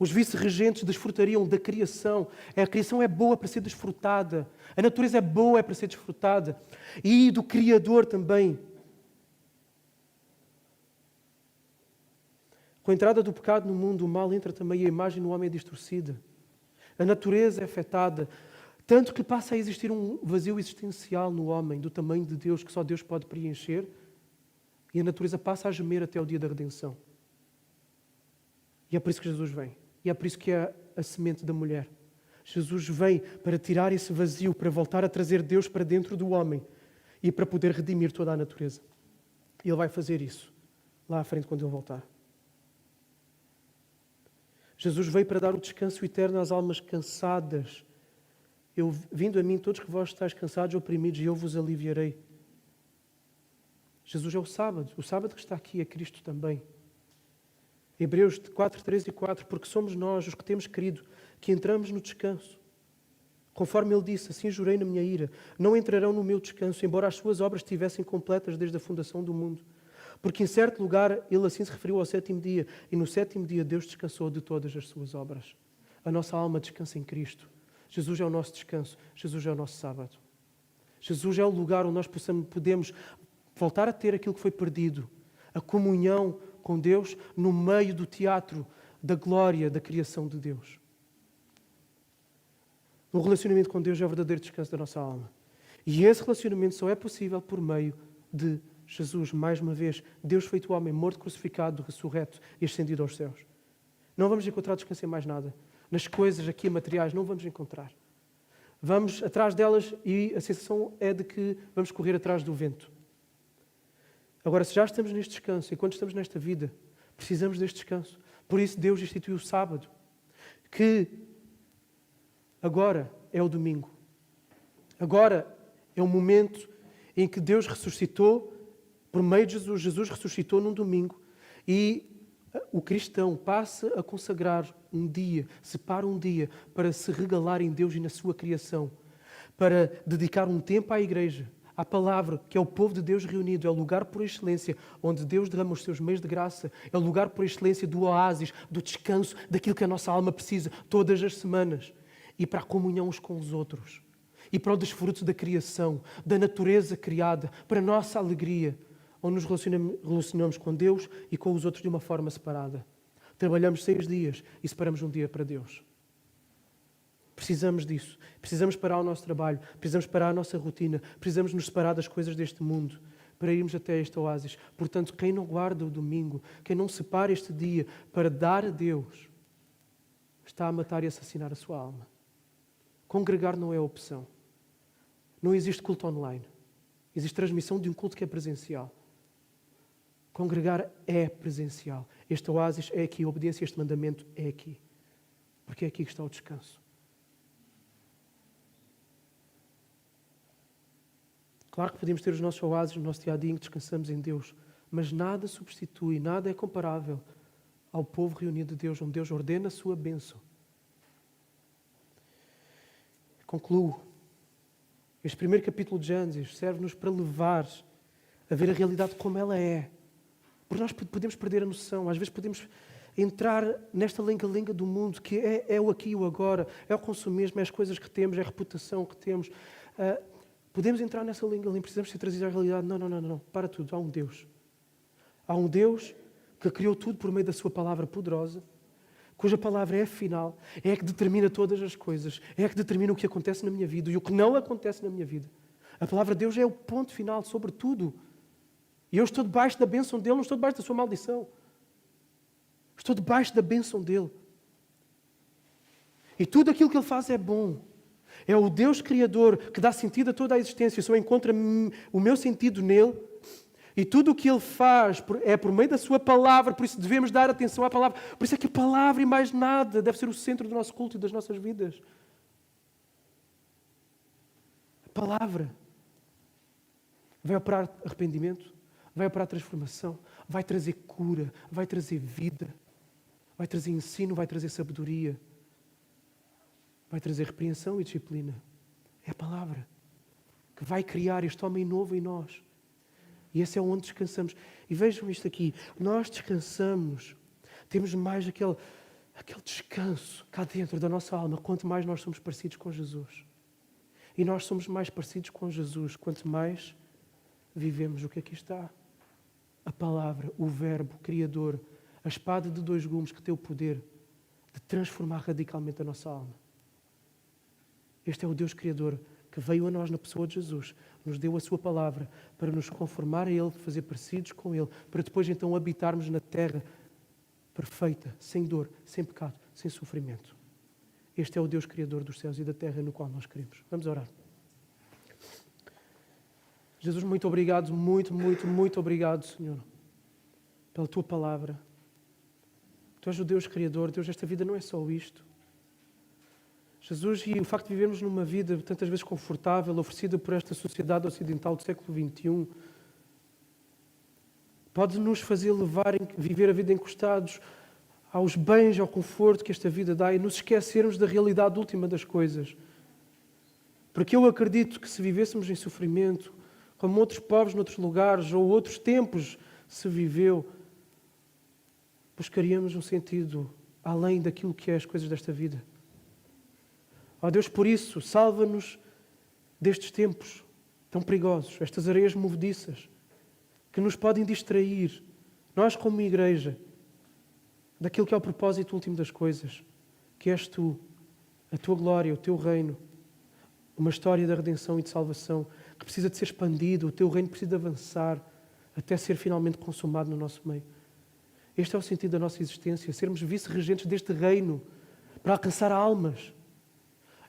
Os vice-regentes desfrutariam da criação. A criação é boa para ser desfrutada. A natureza é boa para ser desfrutada. E do Criador também. Com a entrada do pecado no mundo, o mal entra também e a imagem do homem é distorcida. A natureza é afetada, tanto que passa a existir um vazio existencial no homem, do tamanho de Deus, que só Deus pode preencher, e a natureza passa a gemer até o dia da redenção. E é por isso que Jesus vem. E é por isso que é a semente da mulher. Jesus vem para tirar esse vazio, para voltar a trazer Deus para dentro do homem e para poder redimir toda a natureza. E Ele vai fazer isso lá à frente quando Ele voltar. Jesus veio para dar o descanso eterno às almas cansadas. Vindo a mim, todos que vós estáis cansados e oprimidos, e eu vos aliviarei. Jesus é o sábado que está aqui é Cristo também. Hebreus 4, 3 e 4, porque somos nós, os que temos querido, que entramos no descanso. Conforme ele disse, assim jurei na minha ira, não entrarão no meu descanso, embora as suas obras estivessem completas desde a fundação do mundo. Porque em certo lugar ele assim se referiu ao sétimo dia, e no sétimo dia Deus descansou de todas as suas obras. A nossa alma descansa em Cristo. Jesus é o nosso descanso, Jesus é o nosso sábado. Jesus é o lugar onde nós podemos voltar a ter aquilo que foi perdido, a comunhão com Deus no meio do teatro da glória da criação de Deus. O relacionamento com Deus é o verdadeiro descanso da nossa alma. E esse relacionamento só é possível por meio de Jesus, mais uma vez, Deus feito homem, morto, crucificado, ressurreto e ascendido aos céus. Não vamos encontrar descanso em mais nada. Nas coisas aqui materiais não vamos encontrar. Vamos atrás delas e a sensação é de que vamos correr atrás do vento. Agora, se já estamos neste descanso, enquanto estamos nesta vida, precisamos deste descanso. Por isso Deus instituiu o sábado, que agora é o domingo. Agora é o momento em que Deus ressuscitou, por meio de Jesus. Jesus ressuscitou num domingo e o cristão passa a consagrar um dia, separa um dia para se regalar em Deus e na sua criação, para dedicar um tempo à igreja, à palavra, que é o povo de Deus reunido, é o lugar por excelência onde Deus derrama os seus meios de graça, é o lugar por excelência do oásis, do descanso, daquilo que a nossa alma precisa todas as semanas, e para a comunhão uns com os outros, e para o desfruto da criação, da natureza criada, para a nossa alegria, onde nos relacionamos com Deus e com os outros de uma forma separada. Trabalhamos 6 dias e separamos um dia para Deus. Precisamos disso. Precisamos parar o nosso trabalho, precisamos parar a nossa rotina, precisamos nos separar das coisas deste mundo para irmos até este oásis. Portanto, quem não guarda o domingo, quem não separa este dia para dar a Deus, está a matar e assassinar a sua alma. Congregar não é opção. Não existe culto online. Existe transmissão de um culto que é presencial. Congregar é presencial. Este oásis é aqui, a obediência a este mandamento é aqui. Porque é aqui que está o descanso. Claro que podemos ter os nossos oásis no nosso dia-a-dia em que descansamos em Deus, mas nada substitui, nada é comparável ao povo reunido de Deus, onde Deus ordena a sua bênção. Concluo. Este primeiro capítulo de Gênesis serve-nos para levar a ver a realidade como ela é. Porque nós podemos perder a noção, às vezes podemos entrar nesta lenga-lenga do mundo, que é o aqui e o agora, é o consumismo, é as coisas que temos, é a reputação que temos. Podemos entrar nessa lenga-lenga, precisamos ser trazidos à realidade. Não, para tudo, há um Deus. Há um Deus que criou tudo por meio da sua palavra poderosa, cuja palavra é a final, é a que determina todas as coisas, é a que determina o que acontece na minha vida e o que não acontece na minha vida. A palavra de Deus é o ponto final sobre tudo. E eu estou debaixo da bênção dele, não estou debaixo da sua maldição. Estou debaixo da bênção dele. E tudo aquilo que ele faz é bom. É o Deus Criador que dá sentido a toda a existência. Só encontra o meu sentido nele. E tudo o que ele faz é por meio da sua palavra, por isso devemos dar atenção à palavra. Por isso é que a palavra e mais nada deve ser o centro do nosso culto e das nossas vidas. A palavra vai operar arrependimento, vai operar transformação, vai trazer cura, vai trazer vida, vai trazer ensino, vai trazer sabedoria, vai trazer repreensão e disciplina. É a palavra que vai criar este homem novo em nós. E esse é onde descansamos. E vejam isto aqui. Nós descansamos. Temos mais aquele descanso cá dentro da nossa alma, quanto mais nós somos parecidos com Jesus. E nós somos mais parecidos com Jesus, quanto mais vivemos o que aqui está. A palavra, o verbo criador, a espada de 2 gumes que tem o poder de transformar radicalmente a nossa alma. Este é o Deus Criador que veio a nós na pessoa de Jesus, nos deu a sua palavra para nos conformar a Ele, fazer parecidos com Ele, para depois então habitarmos na terra perfeita, sem dor, sem pecado, sem sofrimento. Este é o Deus Criador dos céus e da terra no qual nós queremos. Vamos orar. Jesus, muito obrigado, muito obrigado, Senhor, pela Tua palavra. Tu és o Deus Criador. Deus, esta vida não é só isto. Jesus, e o facto de vivermos numa vida tantas vezes confortável, oferecida por esta sociedade ocidental do século XXI, pode nos fazer viver a vida encostados aos bens, ao conforto que esta vida dá e nos esquecermos da realidade última das coisas. Porque eu acredito que se vivêssemos em sofrimento, como outros povos noutros lugares ou outros tempos se viveu, buscaríamos um sentido além daquilo que é as coisas desta vida. Ó Deus, por isso, salva-nos destes tempos tão perigosos, estas areias movediças, que nos podem distrair, nós como igreja, daquilo que é o propósito último das coisas, que és Tu, a Tua glória, o Teu reino, uma história da redenção e de salvação que precisa de ser expandido, o Teu reino precisa de avançar até ser finalmente consumado no nosso meio. Este é o sentido da nossa existência, sermos vice-regentes deste reino para alcançar almas.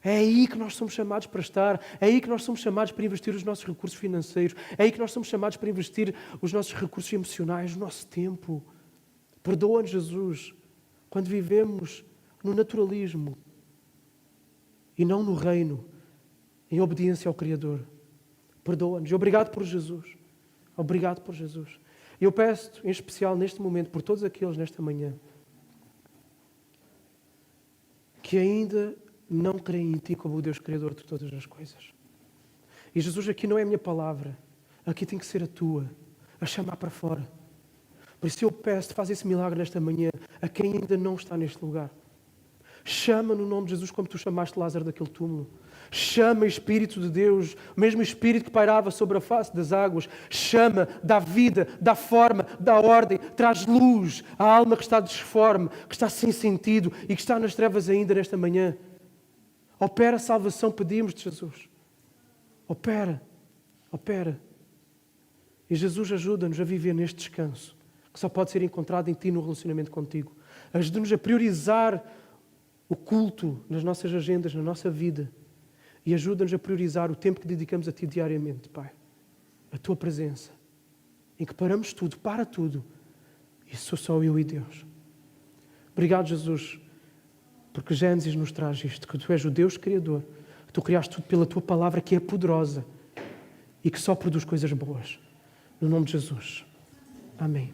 É aí que nós somos chamados para estar, é aí que nós somos chamados para investir os nossos recursos financeiros, é aí que nós somos chamados para investir os nossos recursos emocionais, o nosso tempo. Perdoa-nos, Jesus, quando vivemos no naturalismo e não no reino, em obediência ao Criador. Perdoa-nos. Obrigado por Jesus. Obrigado por Jesus. E eu peço, em especial neste momento, por todos aqueles nesta manhã, que ainda não creem em Ti como o Deus Criador de todas as coisas. E Jesus, aqui não é a minha palavra, aqui tem que ser a Tua, a chamar para fora. Por isso eu peço, faz esse milagre nesta manhã, a quem ainda não está neste lugar. Chama no nome de Jesus como Tu chamaste Lázaro daquele túmulo. Chama, Espírito de Deus, o mesmo Espírito que pairava sobre a face das águas. Chama, dá vida, dá forma, dá ordem, traz luz à alma que está disforme, que está sem sentido e que está nas trevas ainda nesta manhã. Opera a salvação, pedimos-te, Jesus. Opera, opera. E Jesus ajuda-nos a viver neste descanso, que só pode ser encontrado em Ti no relacionamento contigo. Ajuda-nos a priorizar o culto nas nossas agendas, na nossa vida. E ajuda-nos a priorizar o tempo que dedicamos a Ti diariamente, Pai. A Tua presença. Em que paramos tudo, para tudo. E sou só eu e Deus. Obrigado, Jesus, porque Gênesis nos traz isto, que Tu és o Deus Criador, que Tu criaste tudo pela Tua palavra, que é poderosa e que só produz coisas boas. No nome de Jesus. Amém.